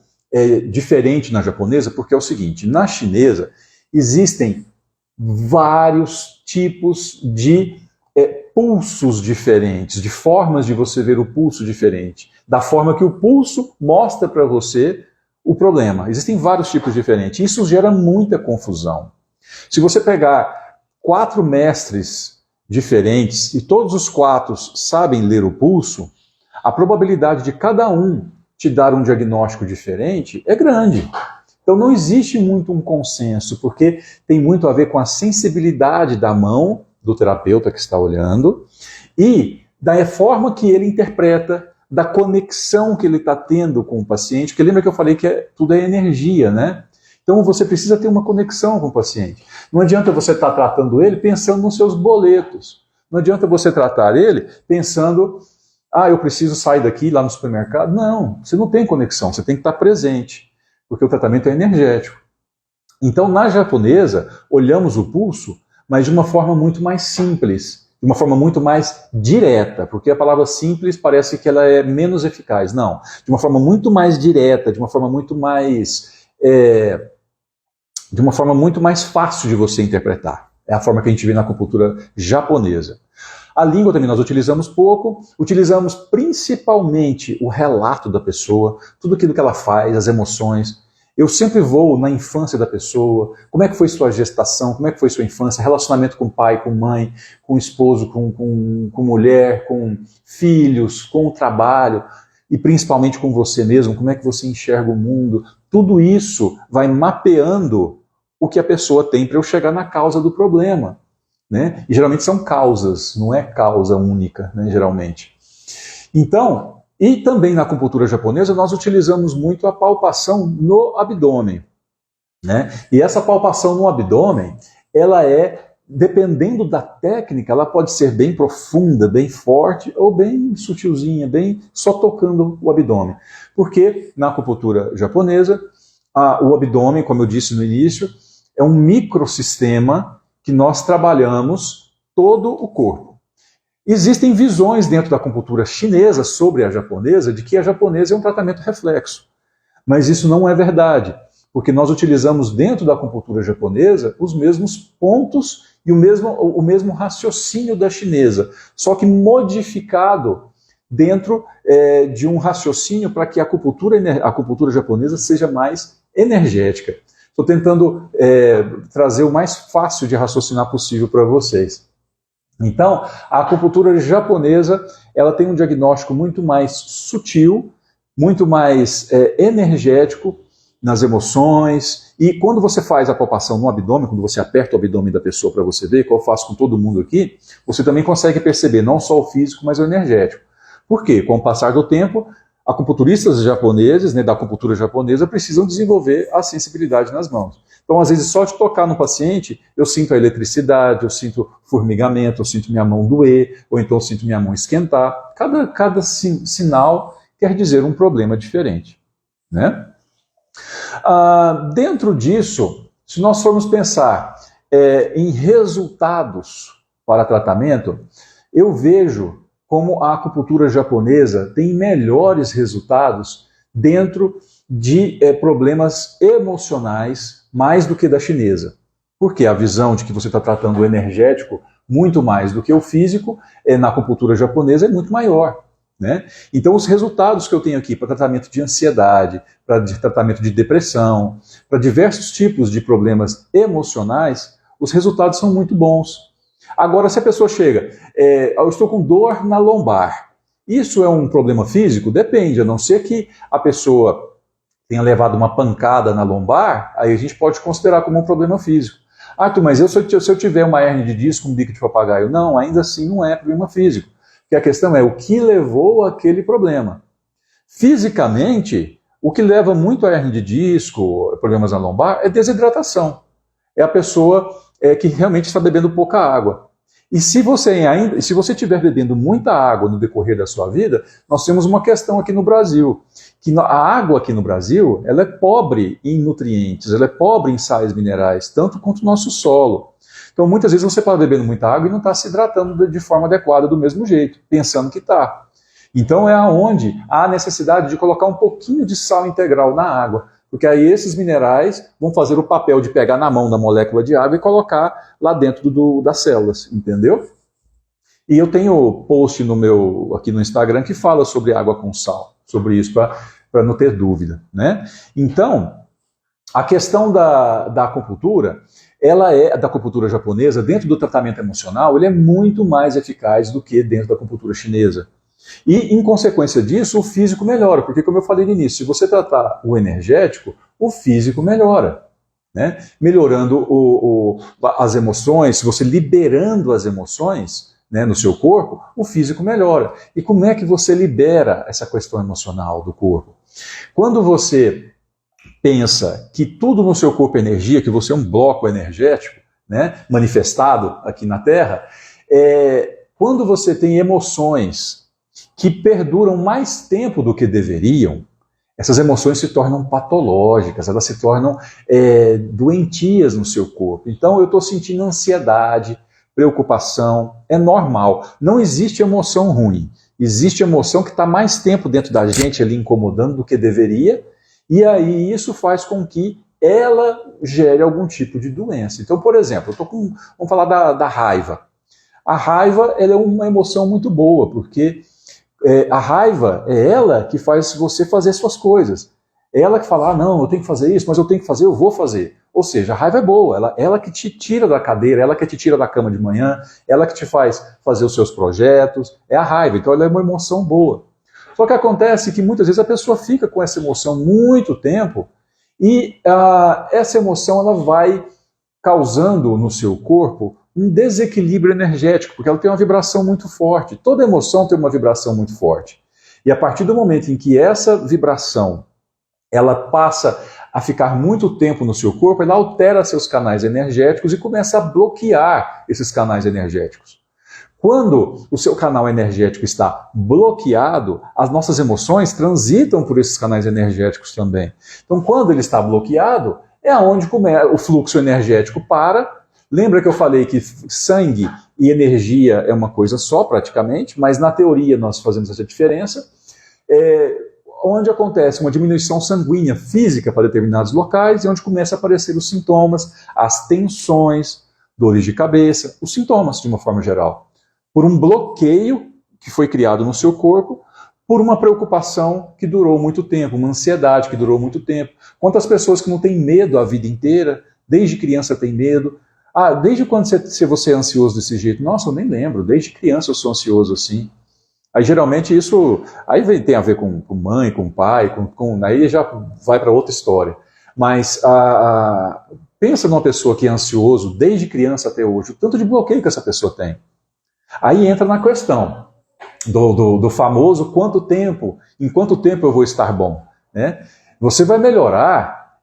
diferente na japonesa, porque é o seguinte, na chinesa existem vários tipos de pulsos diferentes, de formas de você ver o pulso diferente, da forma que o pulso mostra para você o problema. Existem vários tipos diferentes, isso gera muita confusão. Se você pegar 4 mestres diferentes e todos os 4 sabem ler o pulso, a probabilidade de cada um te dar um diagnóstico diferente é grande. Então não existe muito um consenso, porque tem muito a ver com a sensibilidade da mão do terapeuta que está olhando e da forma que ele interpreta, da conexão que ele está tendo com o paciente, porque lembra que eu falei que tudo é energia, né? Então você precisa ter uma conexão com o paciente. Não adianta você estar tratando ele pensando nos seus boletos. Não adianta você tratar ele pensando, eu preciso sair daqui, lá no supermercado. Não, você não tem conexão, você tem que estar presente, porque o tratamento é energético. Então, na japonesa, olhamos o pulso, mas de uma forma muito mais simples, de uma forma muito mais direta, porque a palavra simples parece que ela é menos eficaz. Não, de uma forma muito mais direta, de uma forma muito mais fácil de você interpretar. É a forma que a gente vê na acupuntura japonesa. A língua também nós utilizamos pouco, utilizamos principalmente o relato da pessoa, tudo aquilo que ela faz, as emoções. Eu sempre vou na infância da pessoa, como é que foi sua gestação, como é que foi sua infância, relacionamento com pai, com mãe, com esposo, com mulher, com filhos, com o trabalho, e principalmente com você mesmo, como é que você enxerga o mundo. Tudo isso vai mapeando o que a pessoa tem para eu chegar na causa do problema, né? E geralmente são causas, não é causa única, né, geralmente. Então, e também na acupuntura japonesa nós utilizamos muito a palpação no abdômen, né? E essa palpação no abdômen, ela dependendo da técnica, ela pode ser bem profunda, bem forte ou bem sutilzinha, bem só tocando o abdômen. Porque na acupuntura japonesa, o abdômen, como eu disse no início, é um microsistema que nós trabalhamos todo o corpo. Existem visões dentro da acupuntura chinesa sobre a japonesa de que a japonesa é um tratamento reflexo. Mas isso não é verdade, porque nós utilizamos dentro da acupuntura japonesa os mesmos pontos e o mesmo raciocínio da chinesa, só que modificado dentro de um raciocínio para que a acupuntura japonesa seja mais energética. Estou tentando trazer o mais fácil de raciocinar possível para vocês. Então, a acupuntura japonesa ela tem um diagnóstico muito mais sutil, muito mais energético nas emoções. E quando você faz a palpação no abdômen, quando você aperta o abdômen da pessoa para você ver, que eu faço com todo mundo aqui, você também consegue perceber não só o físico, mas o energético. Por quê? Com o passar do tempo, acupunturistas japoneses, né, da acupuntura japonesa, precisam desenvolver a sensibilidade nas mãos. Então, às vezes, só de tocar no paciente, eu sinto a eletricidade, eu sinto formigamento, eu sinto minha mão doer, ou então eu sinto minha mão esquentar. Cada sinal quer dizer um problema diferente, né? Dentro disso, se nós formos pensar em resultados para tratamento, eu vejo como a acupuntura japonesa tem melhores resultados dentro de problemas emocionais mais do que da chinesa. Porque a visão de que você está tratando o energético muito mais do que o físico na acupuntura japonesa é muito maior. Né? Então, os resultados que eu tenho aqui para tratamento de ansiedade, para tratamento de depressão, para diversos tipos de problemas emocionais, os resultados são muito bons. Agora, se a pessoa chega, eu estou com dor na lombar, isso é um problema físico? Depende, a não ser que a pessoa tenha levado uma pancada na lombar, aí a gente pode considerar como um problema físico. Ah, mas se eu tiver uma hérnia de disco, um bico de papagaio, não, ainda assim não é problema físico. Porque a questão é o que levou àquele problema. Fisicamente, o que leva muito a hérnia de disco, problemas na lombar, é desidratação. É a pessoa que realmente está bebendo pouca água. E se você estiver bebendo muita água no decorrer da sua vida, nós temos uma questão aqui no Brasil, que a água aqui no Brasil, ela é pobre em nutrientes, ela é pobre em sais minerais, tanto quanto o nosso solo. Então, muitas vezes você está bebendo muita água e não está se hidratando de forma adequada do mesmo jeito, pensando que está. Então, é onde há a necessidade de colocar um pouquinho de sal integral na água, porque aí esses minerais vão fazer o papel de pegar na mão da molécula de água e colocar lá dentro das células, entendeu? E eu tenho post aqui no Instagram que fala sobre água com sal, sobre isso, para não ter dúvida, né? Então, a questão da acupuntura, da acupuntura japonesa, dentro do tratamento emocional, ele é muito mais eficaz do que dentro da acupuntura chinesa. E, em consequência disso, o físico melhora, porque, como eu falei no início, se você tratar o energético, o físico melhora. Né? Melhorando as emoções, se você liberando as emoções, né, no seu corpo, o físico melhora. E como é que você libera essa questão emocional do corpo? Quando você pensa que tudo no seu corpo é energia, que você é um bloco energético, né, manifestado aqui na Terra, quando você tem emoções que perduram mais tempo do que deveriam, essas emoções se tornam patológicas, elas se tornam doentias no seu corpo. Então eu estou sentindo ansiedade, preocupação, é normal. Não existe emoção ruim. Existe emoção que está mais tempo dentro da gente ali incomodando do que deveria, e aí isso faz com que ela gere algum tipo de doença. Então, por exemplo, vamos falar da raiva. A raiva ela é uma emoção muito boa, porque a raiva é ela que faz você fazer suas coisas. É ela que fala, não, eu tenho que fazer isso, mas eu tenho que fazer, eu vou fazer. Ou seja, a raiva é boa, ela que te tira da cadeira, ela que te tira da cama de manhã, ela que te faz fazer os seus projetos, é a raiva, então ela é uma emoção boa. Só que acontece que muitas vezes a pessoa fica com essa emoção muito tempo e essa emoção ela vai causando no seu corpo um desequilíbrio energético, porque ela tem uma vibração muito forte. Toda emoção tem uma vibração muito forte. E a partir do momento em que essa vibração ela passa a ficar muito tempo no seu corpo, ela altera seus canais energéticos e começa a bloquear esses canais energéticos. Quando o seu canal energético está bloqueado, as nossas emoções transitam por esses canais energéticos também. Então, quando ele está bloqueado, é onde o fluxo energético para. Lembra que eu falei que sangue e energia é uma coisa só, praticamente, mas na teoria nós fazemos essa diferença. Onde acontece uma diminuição sanguínea física para determinados locais e onde começam a aparecer os sintomas, as tensões, dores de cabeça, os sintomas de uma forma geral. Por um bloqueio que foi criado no seu corpo, por uma preocupação que durou muito tempo, uma ansiedade que durou muito tempo. Quantas pessoas que não têm medo a vida inteira, desde criança tem medo. Desde quando você é ansioso desse jeito? Nossa, eu nem lembro, desde criança eu sou ansioso assim. Aí geralmente isso tem a ver com mãe, com pai, aí já vai para outra história. Mas pensa numa pessoa que é ansioso desde criança até hoje, o tanto de bloqueio que essa pessoa tem. Aí entra na questão do famoso em quanto tempo eu vou estar bom. Né? Você vai melhorar,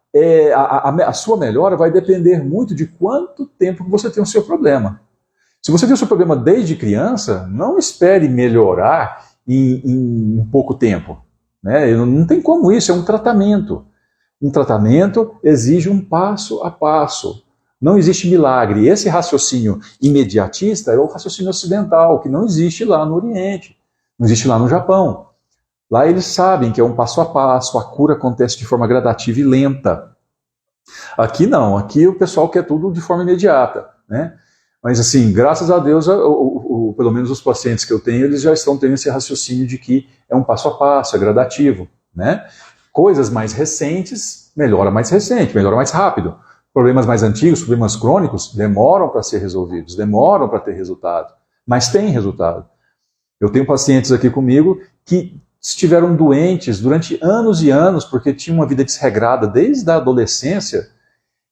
a sua melhora vai depender muito de quanto tempo que você tem o seu problema. Se você tem o seu problema desde criança, não espere melhorar em pouco tempo. Né? Não tem como isso, é um tratamento. Um tratamento exige um passo a passo. Não existe milagre. Esse raciocínio imediatista é o raciocínio ocidental, que não existe lá no Oriente, não existe lá no Japão. Lá eles sabem que é um passo a passo, a cura acontece de forma gradativa e lenta. Aqui não, aqui o pessoal quer tudo de forma imediata, né? Mas assim, graças a Deus, pelo menos os pacientes que eu tenho, eles já estão tendo esse raciocínio de que é um passo a passo, é gradativo, né? Coisas mais recentes, melhora mais recente, melhora mais rápido. Problemas mais antigos, problemas crônicos, demoram para ser resolvidos, demoram para ter resultado, mas tem resultado. Eu tenho pacientes aqui comigo que estiveram doentes durante anos e anos, porque tinham uma vida desregrada desde a adolescência,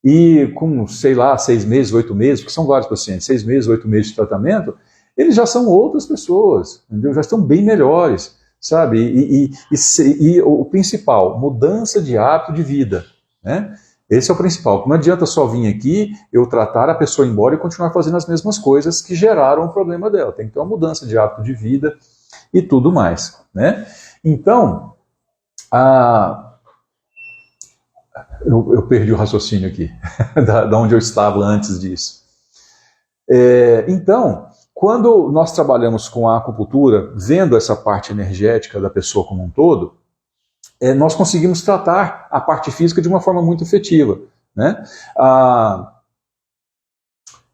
e com, sei lá, 6 meses, 8 meses, porque são vários pacientes, 6 meses, 8 meses de tratamento, eles já são outras pessoas, entendeu? Já estão bem melhores, sabe? E o principal, mudança de hábito de vida, né? Esse é o principal. Não adianta só vir aqui, eu tratar a pessoa embora e continuar fazendo as mesmas coisas que geraram o problema dela. Tem que ter uma mudança de hábito de vida e tudo mais, né? Então, eu perdi o raciocínio aqui, da onde eu estava antes disso. Então, quando nós trabalhamos com a acupuntura, vendo essa parte energética da pessoa como um todo, nós conseguimos tratar a parte física de uma forma muito efetiva, né?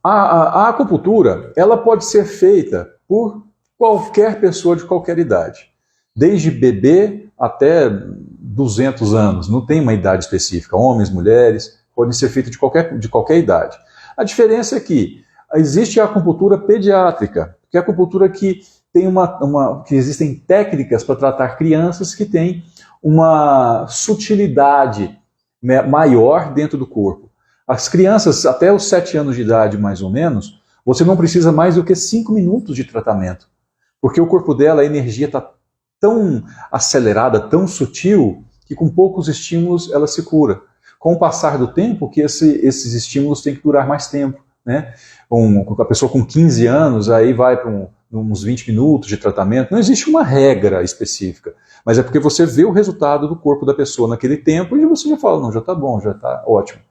A acupuntura, ela pode ser feita por qualquer pessoa de qualquer idade, desde bebê até 200 anos, não tem uma idade específica, homens, mulheres, podem ser feitas de qualquer idade. A diferença é que existe a acupuntura pediátrica, que é a acupuntura que tem que existem técnicas para tratar crianças que têm uma sutilidade maior dentro do corpo. As crianças, até os 7 anos de idade, mais ou menos, você não precisa mais do que 5 minutos de tratamento, porque o corpo dela, a energia está tão acelerada, tão sutil, que com poucos estímulos ela se cura. Com o passar do tempo, que esses estímulos têm que durar mais tempo, né? A pessoa com 15 anos, aí vai para uns 20 minutos de tratamento. Não existe uma regra específica, mas é porque você vê o resultado do corpo da pessoa naquele tempo e você já fala, não, já está bom, já está ótimo.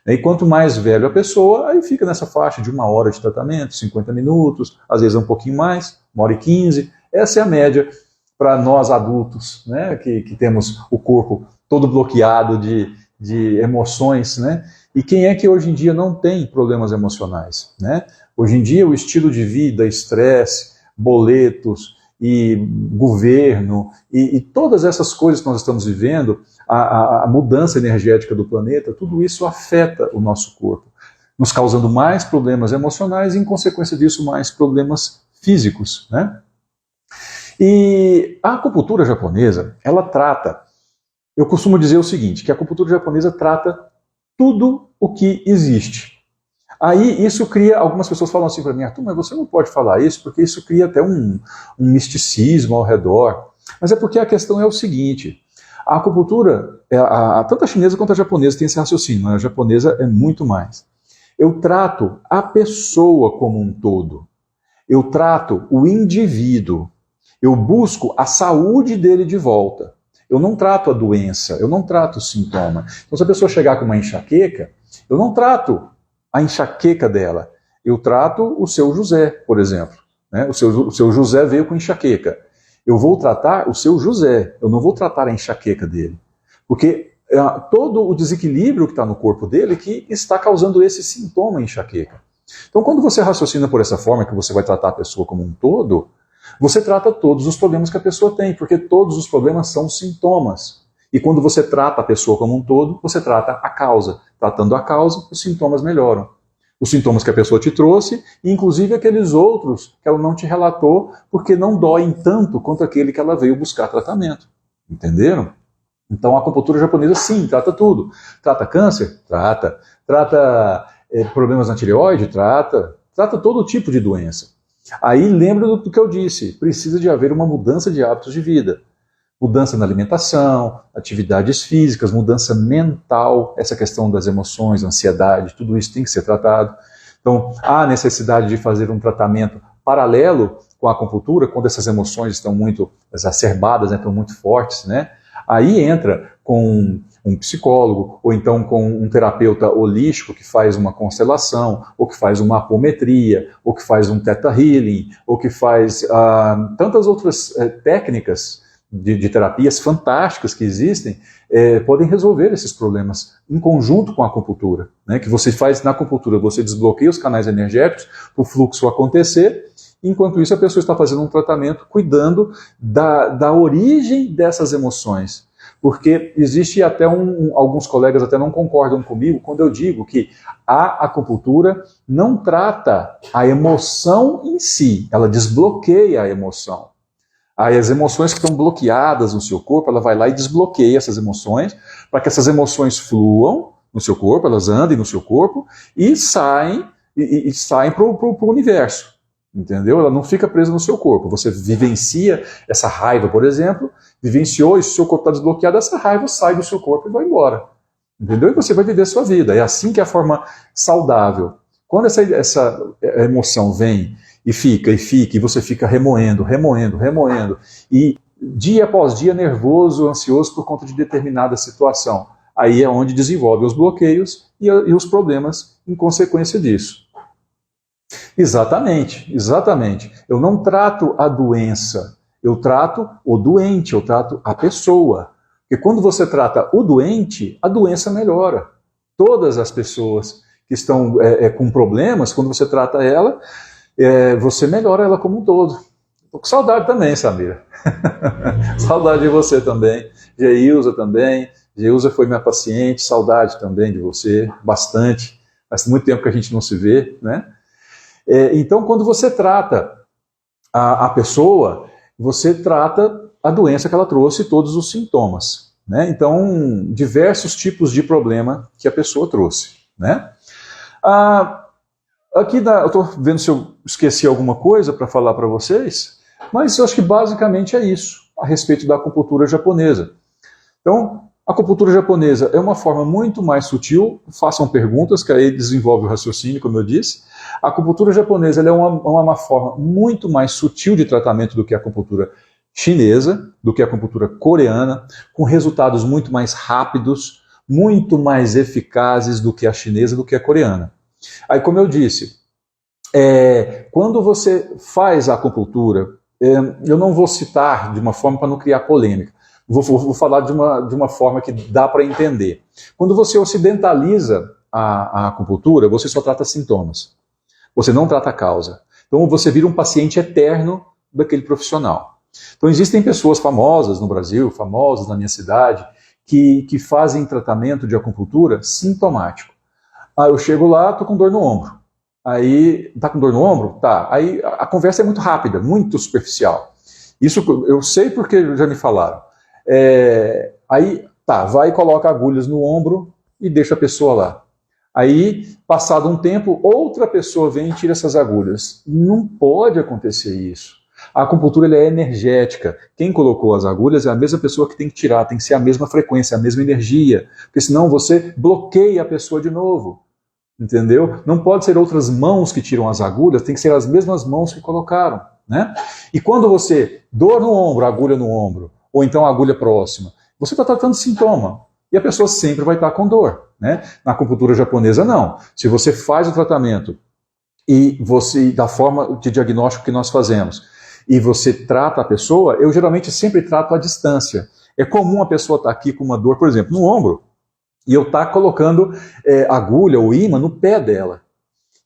E quanto mais velho a pessoa, aí fica nessa faixa de 1 hora de tratamento, 50 minutos, às vezes um pouquinho mais, 1h15. Essa é a média para nós adultos, né, que temos o corpo todo bloqueado de emoções, né? E quem é que hoje em dia não tem problemas emocionais, né? Hoje em dia o estilo de vida, estresse, boletos e governo e todas essas coisas que nós estamos vivendo, a mudança energética do planeta, tudo isso afeta o nosso corpo, nos causando mais problemas emocionais e, em consequência disso, mais problemas físicos, né? E a acupuntura japonesa, ela trata, eu costumo dizer o seguinte, que a acupuntura japonesa trata tudo o que existe. Aí isso cria, algumas pessoas falam assim para mim, Arthur, mas você não pode falar isso, porque isso cria até um misticismo ao redor. Mas é porque a questão é o seguinte, a acupuntura, tanto a chinesa quanto a japonesa tem esse raciocínio, mas a japonesa é muito mais. Eu trato a pessoa como um todo, eu trato o indivíduo, eu busco a saúde dele de volta. Eu não trato a doença, eu não trato o sintoma. Então, se a pessoa chegar com uma enxaqueca, eu não trato a enxaqueca dela. Eu trato o seu José, por exemplo. Né? O seu José veio com enxaqueca. Eu vou tratar o seu José, eu não vou tratar a enxaqueca dele. Porque todo o desequilíbrio que está no corpo dele que está causando esse sintoma enxaqueca. Então, quando você raciocina por essa forma, que você vai tratar a pessoa como um todo, você trata todos os problemas que a pessoa tem, porque todos os problemas são sintomas. E quando você trata a pessoa como um todo, você trata a causa. Tratando a causa, os sintomas melhoram. Os sintomas que a pessoa te trouxe, e inclusive aqueles outros que ela não te relatou, porque não doem tanto quanto aquele que ela veio buscar tratamento. Entenderam? Então a acupuntura japonesa, sim, trata tudo. Trata câncer? Trata. Trata problemas na tireoide? Trata. Trata todo tipo de doença. Aí lembra do que eu disse, precisa de haver uma mudança de hábitos de vida. Mudança na alimentação, atividades físicas, mudança mental, essa questão das emoções, ansiedade, tudo isso tem que ser tratado. Então, há necessidade de fazer um tratamento paralelo com a acupuntura, quando essas emoções estão muito exacerbadas, estão muito fortes, né? Aí entra com um psicólogo, ou então com um terapeuta holístico que faz uma constelação, ou que faz uma apometria, ou que faz um theta healing, ou que faz tantas outras técnicas de terapias fantásticas que existem, podem resolver esses problemas em conjunto com a acupuntura, né? Que você faz na acupuntura, você desbloqueia os canais energéticos para o fluxo acontecer. Enquanto isso, a pessoa está fazendo um tratamento cuidando da origem dessas emoções. Porque existe até alguns colegas até não concordam comigo quando eu digo que a acupuntura não trata a emoção em si, ela desbloqueia a emoção. Aí as emoções que estão bloqueadas no seu corpo, ela vai lá e desbloqueia essas emoções, para que essas emoções fluam no seu corpo, elas andem no seu corpo e saem para o universo. Entendeu? Ela não fica presa no seu corpo. Você vivencia essa raiva, por exemplo, vivenciou e se o seu corpo está desbloqueado, essa raiva sai do seu corpo e vai embora. Entendeu? E você vai viver a sua vida. É assim que é a forma saudável. Quando essa emoção vem e fica, e você fica remoendo, e dia após dia nervoso, ansioso por conta de determinada situação. Aí é onde desenvolve os bloqueios e os problemas em consequência disso. Exatamente, exatamente. Eu não trato a doença, eu trato o doente, eu trato a pessoa. Porque quando você trata o doente, a doença melhora. Todas as pessoas que estão com problemas, quando você trata ela, você melhora ela como um todo. Estou com saudade também, Samira. Saudade de você também. Geilza também. Geilza foi minha paciente, saudade também de você, bastante. Faz muito tempo que a gente não se vê, né? Então, quando você trata a pessoa, você trata a doença que ela trouxe e todos os sintomas, né? Então, diversos tipos de problema que a pessoa trouxe, né? Aqui eu estou vendo se eu esqueci alguma coisa para falar para vocês, mas eu acho que basicamente é isso a respeito da acupuntura japonesa. Então, a acupuntura japonesa é uma forma muito mais sutil, façam perguntas, que aí desenvolve o raciocínio, como eu disse. A acupuntura japonesa é uma forma muito mais sutil de tratamento do que a acupuntura chinesa, do que a acupuntura coreana, com resultados muito mais rápidos, muito mais eficazes do que a chinesa, do que a coreana. Aí, como eu disse, quando você faz a acupuntura, eu não vou citar de uma forma para não criar polêmica, vou falar de uma forma que dá para entender. Quando você ocidentaliza a acupuntura, você só trata sintomas. Você não trata a causa. Então você vira um paciente eterno daquele profissional. Então existem pessoas famosas no Brasil, famosas na minha cidade, que fazem tratamento de acupuntura sintomático. Eu chego lá, tô com dor no ombro. Aí, tá com dor no ombro? Tá. Aí a conversa é muito rápida, muito superficial. Isso eu sei porque já me falaram. Aí, tá, vai e coloca agulhas no ombro e deixa a pessoa lá. Aí, passado um tempo, outra pessoa vem e tira essas agulhas. Não pode acontecer isso. A acupuntura ela é energética. Quem colocou as agulhas é a mesma pessoa que tem que tirar, tem que ser a mesma frequência, a mesma energia. Porque senão você bloqueia a pessoa de novo. Entendeu? Não pode ser outras mãos que tiram as agulhas, tem que ser as mesmas mãos que colocaram, né? E quando você, dor no ombro, agulha no ombro, ou então agulha próxima, você está tratando sintoma. E a pessoa sempre vai estar com dor, né? Na acupuntura japonesa, não. Se você faz o tratamento e você, da forma de diagnóstico que nós fazemos, e você trata a pessoa, eu geralmente sempre trato à distância. É comum a pessoa estar aqui com uma dor, por exemplo, no ombro, e eu estar colocando agulha ou ímã no pé dela.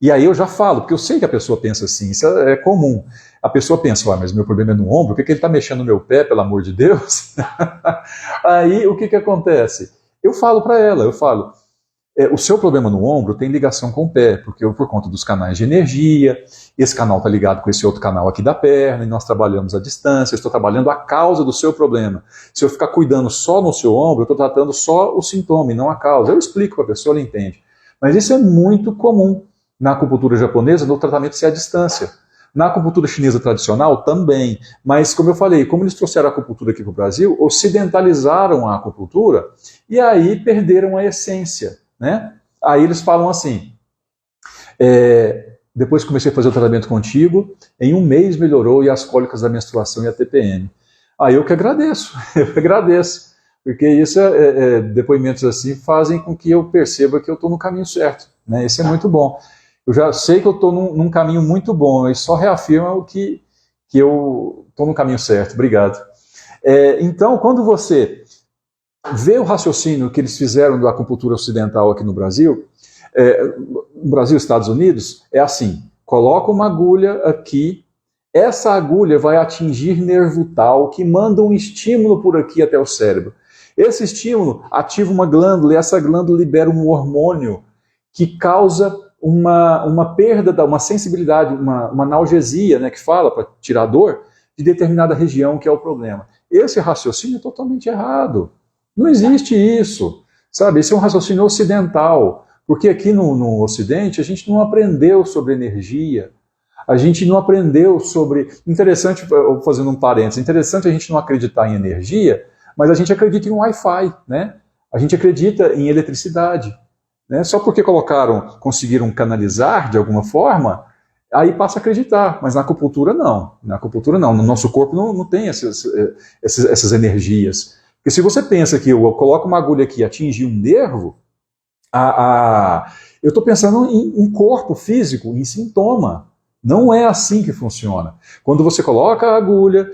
E aí eu já falo, porque eu sei que a pessoa pensa assim, isso é comum. A pessoa pensa, mas meu problema é no ombro, por que ele está mexendo no meu pé, pelo amor de Deus? Aí o que acontece? Eu falo para ela, o seu problema no ombro tem ligação com o pé, porque por conta dos canais de energia, esse canal está ligado com esse outro canal aqui da perna, e nós trabalhamos à distância, eu estou trabalhando a causa do seu problema. Se eu ficar cuidando só no seu ombro, eu estou tratando só o sintoma e não a causa. Eu explico para a pessoa, ela entende. Mas isso é muito comum na acupuntura japonesa, no tratamento ser à distância. Na acupuntura chinesa tradicional também, mas como eu falei, como eles trouxeram a acupuntura aqui para o Brasil, ocidentalizaram a acupuntura e aí perderam a essência. Né? Aí eles falam assim, depois que comecei a fazer o tratamento contigo, em um mês melhorou e as cólicas da menstruação e a TPM. Aí eu que agradeço, porque isso depoimentos assim fazem com que eu perceba que eu estou no caminho certo, né? Isso é muito bom. Eu já sei que eu estou num caminho muito bom, e só reafirma o que eu estou no caminho certo. Obrigado. Então, quando você vê o raciocínio que eles fizeram da acupuntura ocidental aqui no Brasil e Estados Unidos, é assim: coloca uma agulha aqui, essa agulha vai atingir nervo tal, que manda um estímulo por aqui até o cérebro. Esse estímulo ativa uma glândula, e essa glândula libera um hormônio que causa uma perda, uma sensibilidade, uma analgesia, né, que fala, para tirar a dor, de determinada região que é o problema. Esse raciocínio é totalmente errado. Não existe isso, sabe? Esse é um raciocínio ocidental, porque aqui no Ocidente a gente não aprendeu sobre energia, a gente não aprendeu sobre... Interessante, fazendo um parênteses, interessante a gente não acreditar em energia, mas a gente acredita em Wi-Fi, né? A gente acredita em eletricidade, né? Só porque conseguiram canalizar de alguma forma, aí passa a acreditar, mas na acupuntura não. Na acupuntura não, no nosso corpo não tem essas energias. Porque se você pensa que eu coloco uma agulha aqui e atinge um nervo, eu estou pensando em corpo físico, em sintoma. Não é assim que funciona. Quando você coloca a agulha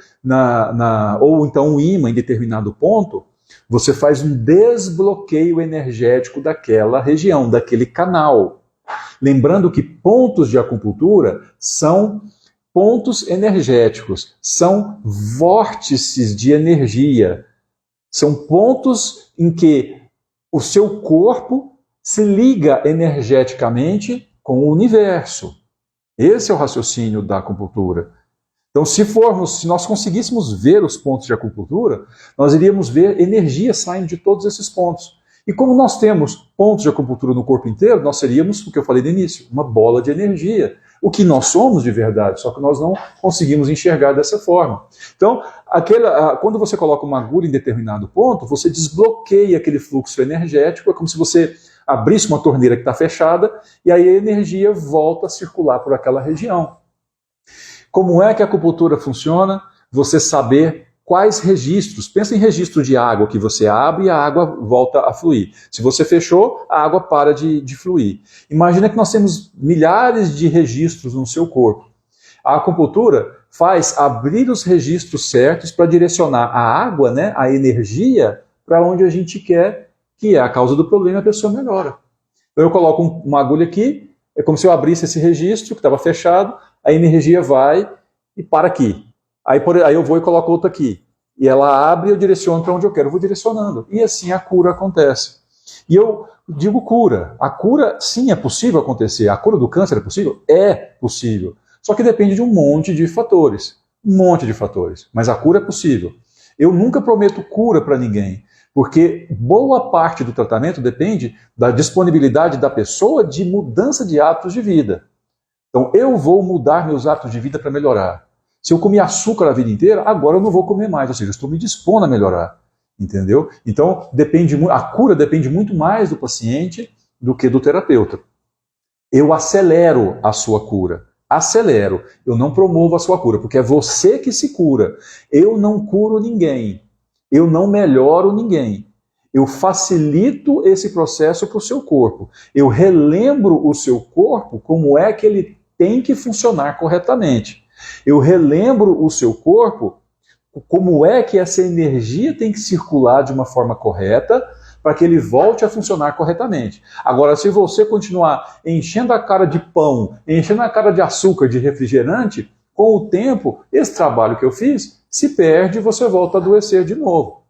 ou então um ímã em determinado ponto, você faz um desbloqueio energético daquela região, daquele canal. Lembrando que pontos de acupuntura são pontos energéticos, são vórtices de energia. São pontos em que o seu corpo se liga energeticamente com o universo. Esse é o raciocínio da acupuntura. Então, se nós conseguíssemos ver os pontos de acupuntura, nós iríamos ver energia saindo de todos esses pontos. E como nós temos pontos de acupuntura no corpo inteiro, nós seríamos, o que eu falei no início, uma bola de energia. O que nós somos de verdade, só que nós não conseguimos enxergar dessa forma. Então, quando você coloca uma agulha em determinado ponto, você desbloqueia aquele fluxo energético, é como se você abrisse uma torneira que está fechada, e aí a energia volta a circular por aquela região. Como é que a acupuntura funciona? Você saber quais registros. Pensa em registro de água que você abre e a água volta a fluir. Se você fechou, a água para de fluir. Imagina que nós temos milhares de registros no seu corpo. A acupuntura faz abrir os registros certos para direcionar a água, né, a energia, para onde a gente quer, que é a causa do problema, e a pessoa melhora. Então eu coloco uma agulha aqui, é como se eu abrisse esse registro que estava fechado, a energia vai e para aqui. Aí eu vou e coloco outra aqui. E ela abre e eu direciono para onde eu quero. Eu vou direcionando. E assim a cura acontece. E eu digo cura. A cura, sim, é possível acontecer. A cura do câncer é possível? É possível. Só que depende de um monte de fatores. Um monte de fatores. Mas a cura é possível. Eu nunca prometo cura para ninguém. Porque boa parte do tratamento depende da disponibilidade da pessoa de mudança de hábitos de vida. Então, eu vou mudar meus hábitos de vida para melhorar. Se eu comi açúcar a vida inteira, agora eu não vou comer mais. Ou seja, eu estou me dispondo a melhorar. Entendeu? Então, a cura depende muito mais do paciente do que do terapeuta. Eu acelero a sua cura. Acelero. Eu não promovo a sua cura, porque é você que se cura. Eu não curo ninguém. Eu não melhoro ninguém. Eu facilito esse processo para o seu corpo. Eu relembro o seu corpo como é que ele tem que funcionar corretamente. Eu relembro o seu corpo como é que essa energia tem que circular de uma forma correta para que ele volte a funcionar corretamente. Agora, se você continuar enchendo a cara de pão, enchendo a cara de açúcar, de refrigerante, com o tempo, esse trabalho que eu fiz se perde e você volta a adoecer de novo.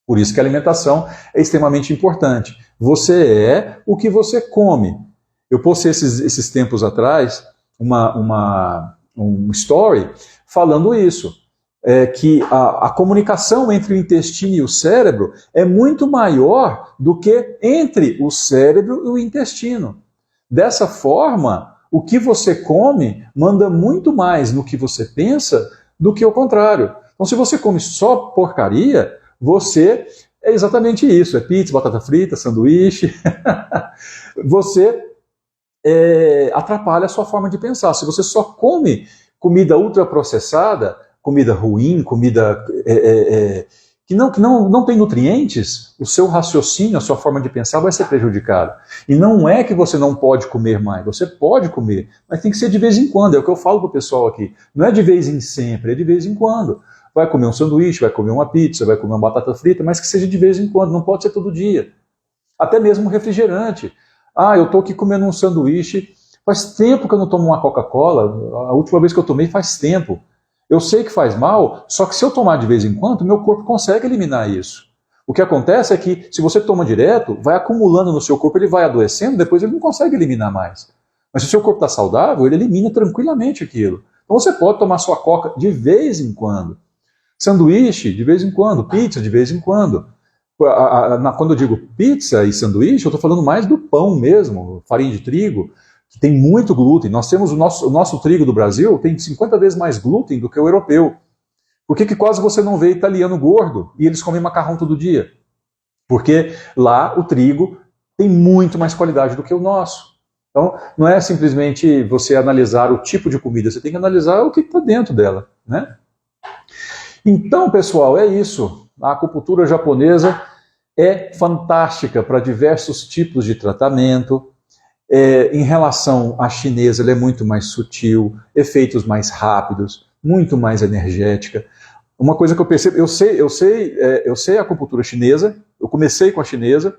Por isso que a alimentação é extremamente importante. Você é o que você come. Eu postei esses tempos atrás um story falando isso. Que a comunicação entre o intestino e o cérebro é muito maior do que entre o cérebro e o intestino. Dessa forma, o que você come manda muito mais no que você pensa do que o contrário. Então, se você come só porcaria, você é exatamente isso. É pizza, batata frita, sanduíche. Você atrapalha a sua forma de pensar. Se você só come comida ultraprocessada, comida ruim, comida não tem nutrientes, o seu raciocínio, a sua forma de pensar vai ser prejudicada. E não é que você não pode comer mais, você pode comer, mas tem que ser de vez em quando, é o que eu falo pro pessoal aqui. Não é de vez em sempre, é de vez em quando. Vai comer um sanduíche, vai comer uma pizza, vai comer uma batata frita, mas que seja de vez em quando, não pode ser todo dia. Até mesmo um refrigerante. Ah, eu estou aqui comendo um sanduíche, faz tempo que eu não tomo uma Coca-Cola, a última vez que eu tomei faz tempo. Eu sei que faz mal, só que se eu tomar de vez em quando, meu corpo consegue eliminar isso. O que acontece é que, se você toma direto, vai acumulando no seu corpo, ele vai adoecendo, depois ele não consegue eliminar mais. Mas se o seu corpo está saudável, ele elimina tranquilamente aquilo. Então você pode tomar sua Coca de vez em quando. Sanduíche, de vez em quando. Pizza, de vez em quando. Quando eu digo pizza e sanduíche, eu estou falando mais do pão mesmo, farinha de trigo, que tem muito glúten. Nós temos o nosso trigo do Brasil tem 50 vezes mais glúten do que o europeu. Por que quase você não vê italiano gordo e eles comem macarrão todo dia? Porque lá o trigo tem muito mais qualidade do que o nosso. Então, não é simplesmente você analisar o tipo de comida, você tem que analisar o que está dentro dela, né? Então, pessoal, é isso. A acupuntura japonesa é fantástica para diversos tipos de tratamento. Em relação à chinesa, ela é muito mais sutil, efeitos mais rápidos, muito mais energética. Uma coisa que eu percebo, eu sei a acupuntura chinesa, eu comecei com a chinesa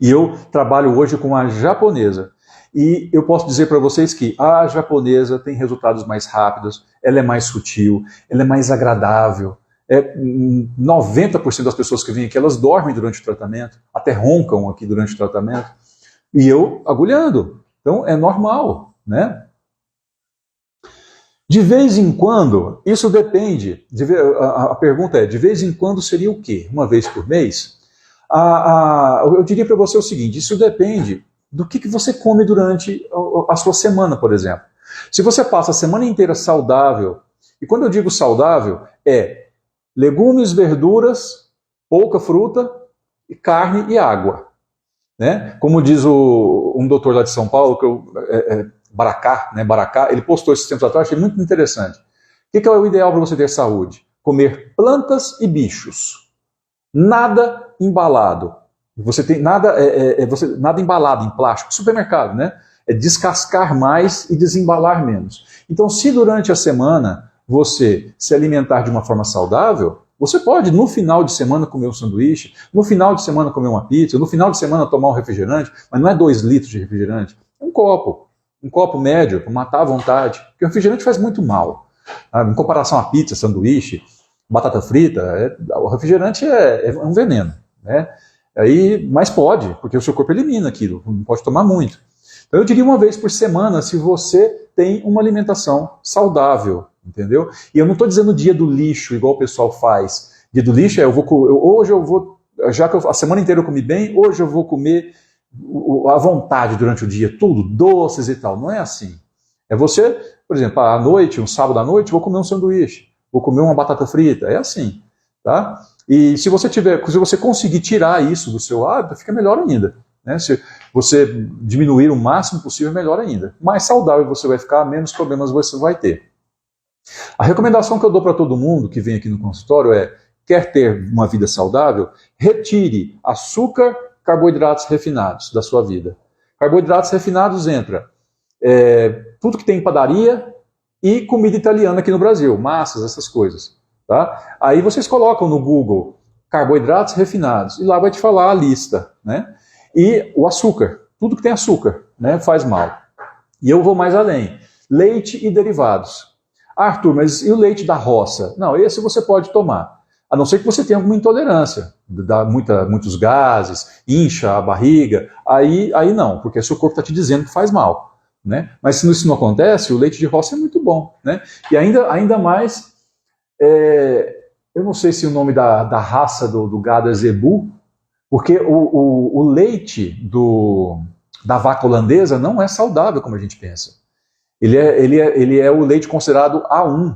e eu trabalho hoje com a japonesa. E eu posso dizer para vocês que a japonesa tem resultados mais rápidos, ela é mais sutil, ela é mais agradável. 90% das pessoas que vêm aqui, elas dormem durante o tratamento, até roncam aqui durante o tratamento. E eu agulhando. Então é normal, né? De vez em quando, isso depende. A pergunta é, de vez em quando seria o quê? Uma vez por mês? Eu diria para você o seguinte, isso depende do que você come durante a sua semana, por exemplo. Se você passa a semana inteira saudável, e quando eu digo saudável, é legumes, verduras, pouca fruta, carne e água. Né? Como diz um doutor lá de São Paulo, Baracá, ele postou esses tempos atrás, achei muito interessante. O que é o ideal para você ter saúde? Comer plantas e bichos. Nada embalado. Você tem nada embalado em plástico, supermercado, né? É descascar mais e desembalar menos. Então, se durante a semana você se alimentar de uma forma saudável, você pode, no final de semana, comer um sanduíche, no final de semana comer uma pizza, no final de semana tomar um refrigerante, mas não é 2 litros de refrigerante, é um copo médio, para matar à vontade, porque o refrigerante faz muito mal. Em comparação à pizza, sanduíche, batata frita, o refrigerante é um veneno, né? Mas pode, porque o seu corpo elimina aquilo, não pode tomar muito. Então eu diria uma vez por semana, se você tem uma alimentação saudável, entendeu? E eu não estou dizendo dia do lixo, igual o pessoal faz. Dia do lixo é, hoje eu vou, já que a semana inteira eu comi bem, hoje eu vou comer à vontade durante o dia, tudo, doces e tal. Não é assim. É você, por exemplo, à noite, um sábado à noite, vou comer um sanduíche, vou comer uma batata frita, é assim, tá? E se você conseguir tirar isso do seu hábito, fica melhor ainda. Né? Se você diminuir o máximo possível, melhor ainda. Mais saudável você vai ficar, menos problemas você vai ter. A recomendação que eu dou para todo mundo que vem aqui no consultório é, quer ter uma vida saudável, retire açúcar, carboidratos refinados da sua vida. Carboidratos refinados entra tudo que tem em padaria e comida italiana aqui no Brasil, massas, essas coisas. Tá? Aí vocês colocam no Google carboidratos refinados e lá vai te falar a lista, né? E o açúcar, tudo que tem açúcar, né, faz mal. E eu vou mais além. Leite e derivados. Arthur, mas e o leite da roça? Não, esse você pode tomar. A não ser que você tenha alguma intolerância, dá muitos gases, incha a barriga, aí não, porque o seu corpo está te dizendo que faz mal. Né? Mas se isso não acontece, o leite de roça é muito bom. Né? E ainda mais, eu não sei se o nome da raça do gado é zebu, porque o leite da vaca holandesa não é saudável como a gente pensa. Ele é o leite considerado A1.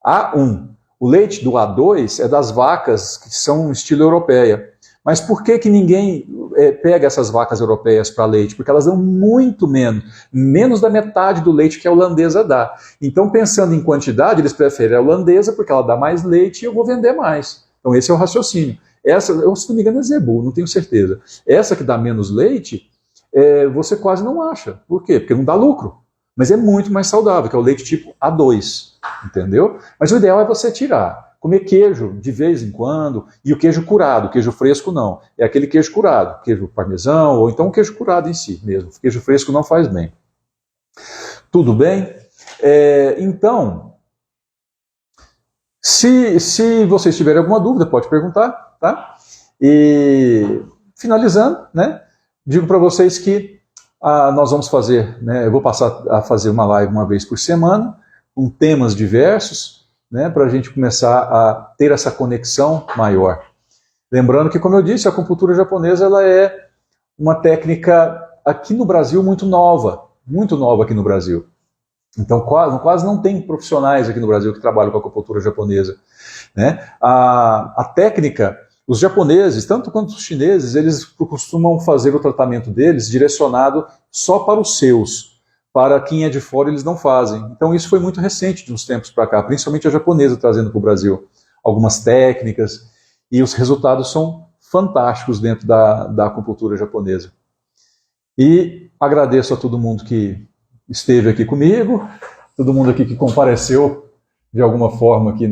A1. O leite do A2 é das vacas que são estilo europeia. Mas por que ninguém pega essas vacas europeias para leite? Porque elas dão muito menos da metade do leite que a holandesa dá. Então, pensando em quantidade, eles preferem a holandesa porque ela dá mais leite e eu vou vender mais. Então esse é o raciocínio. Essa, eu, se não me engano, é zebu, não tenho certeza. Essa que dá menos leite, você quase não acha. Por quê? Porque não dá lucro. Mas é muito mais saudável, que é o leite tipo A2, entendeu? Mas o ideal é você tirar. Comer queijo de vez em quando, e o queijo curado, queijo fresco não. É aquele queijo curado, queijo parmesão, ou então o queijo curado em si mesmo. Queijo fresco não faz bem. Tudo bem? Então, se vocês tiverem alguma dúvida, pode perguntar, tá? E finalizando, né? Digo para vocês que nós vamos fazer, né? Eu vou passar a fazer uma live uma vez por semana, com temas diversos, né? Para a gente começar a ter essa conexão maior. Lembrando que, como eu disse, a acupuntura japonesa ela é uma técnica aqui no Brasil muito nova aqui no Brasil. Então quase não tem profissionais aqui no Brasil que trabalham com a acupuntura japonesa, né? A técnica, os japoneses, tanto quanto os chineses, eles costumam fazer o tratamento deles direcionado só para os seus. Para quem é de fora, eles não fazem. Então isso foi muito recente, de uns tempos para cá, principalmente a japonesa trazendo para o Brasil algumas técnicas, e os resultados são fantásticos dentro da acupuntura japonesa. E agradeço a todo mundo que esteve aqui comigo, todo mundo aqui que compareceu de alguma forma aqui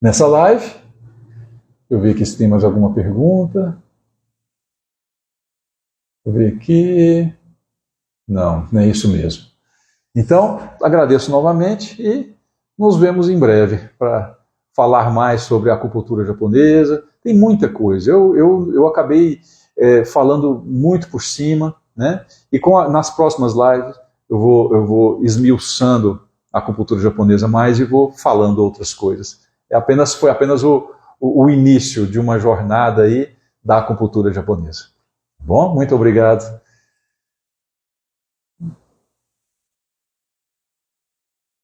nessa live. Deixa eu ver aqui se tem mais alguma pergunta. Deixa eu ver aqui. Não é isso mesmo. Então, agradeço novamente e nos vemos em breve para falar mais sobre a acupuntura japonesa. Tem muita coisa. Eu acabei falando muito por cima, né? E nas próximas lives eu vou esmiuçando a acupuntura japonesa mais e vou falando outras coisas. Foi apenas o início de uma jornada aí da acupuntura japonesa. Bom, muito obrigado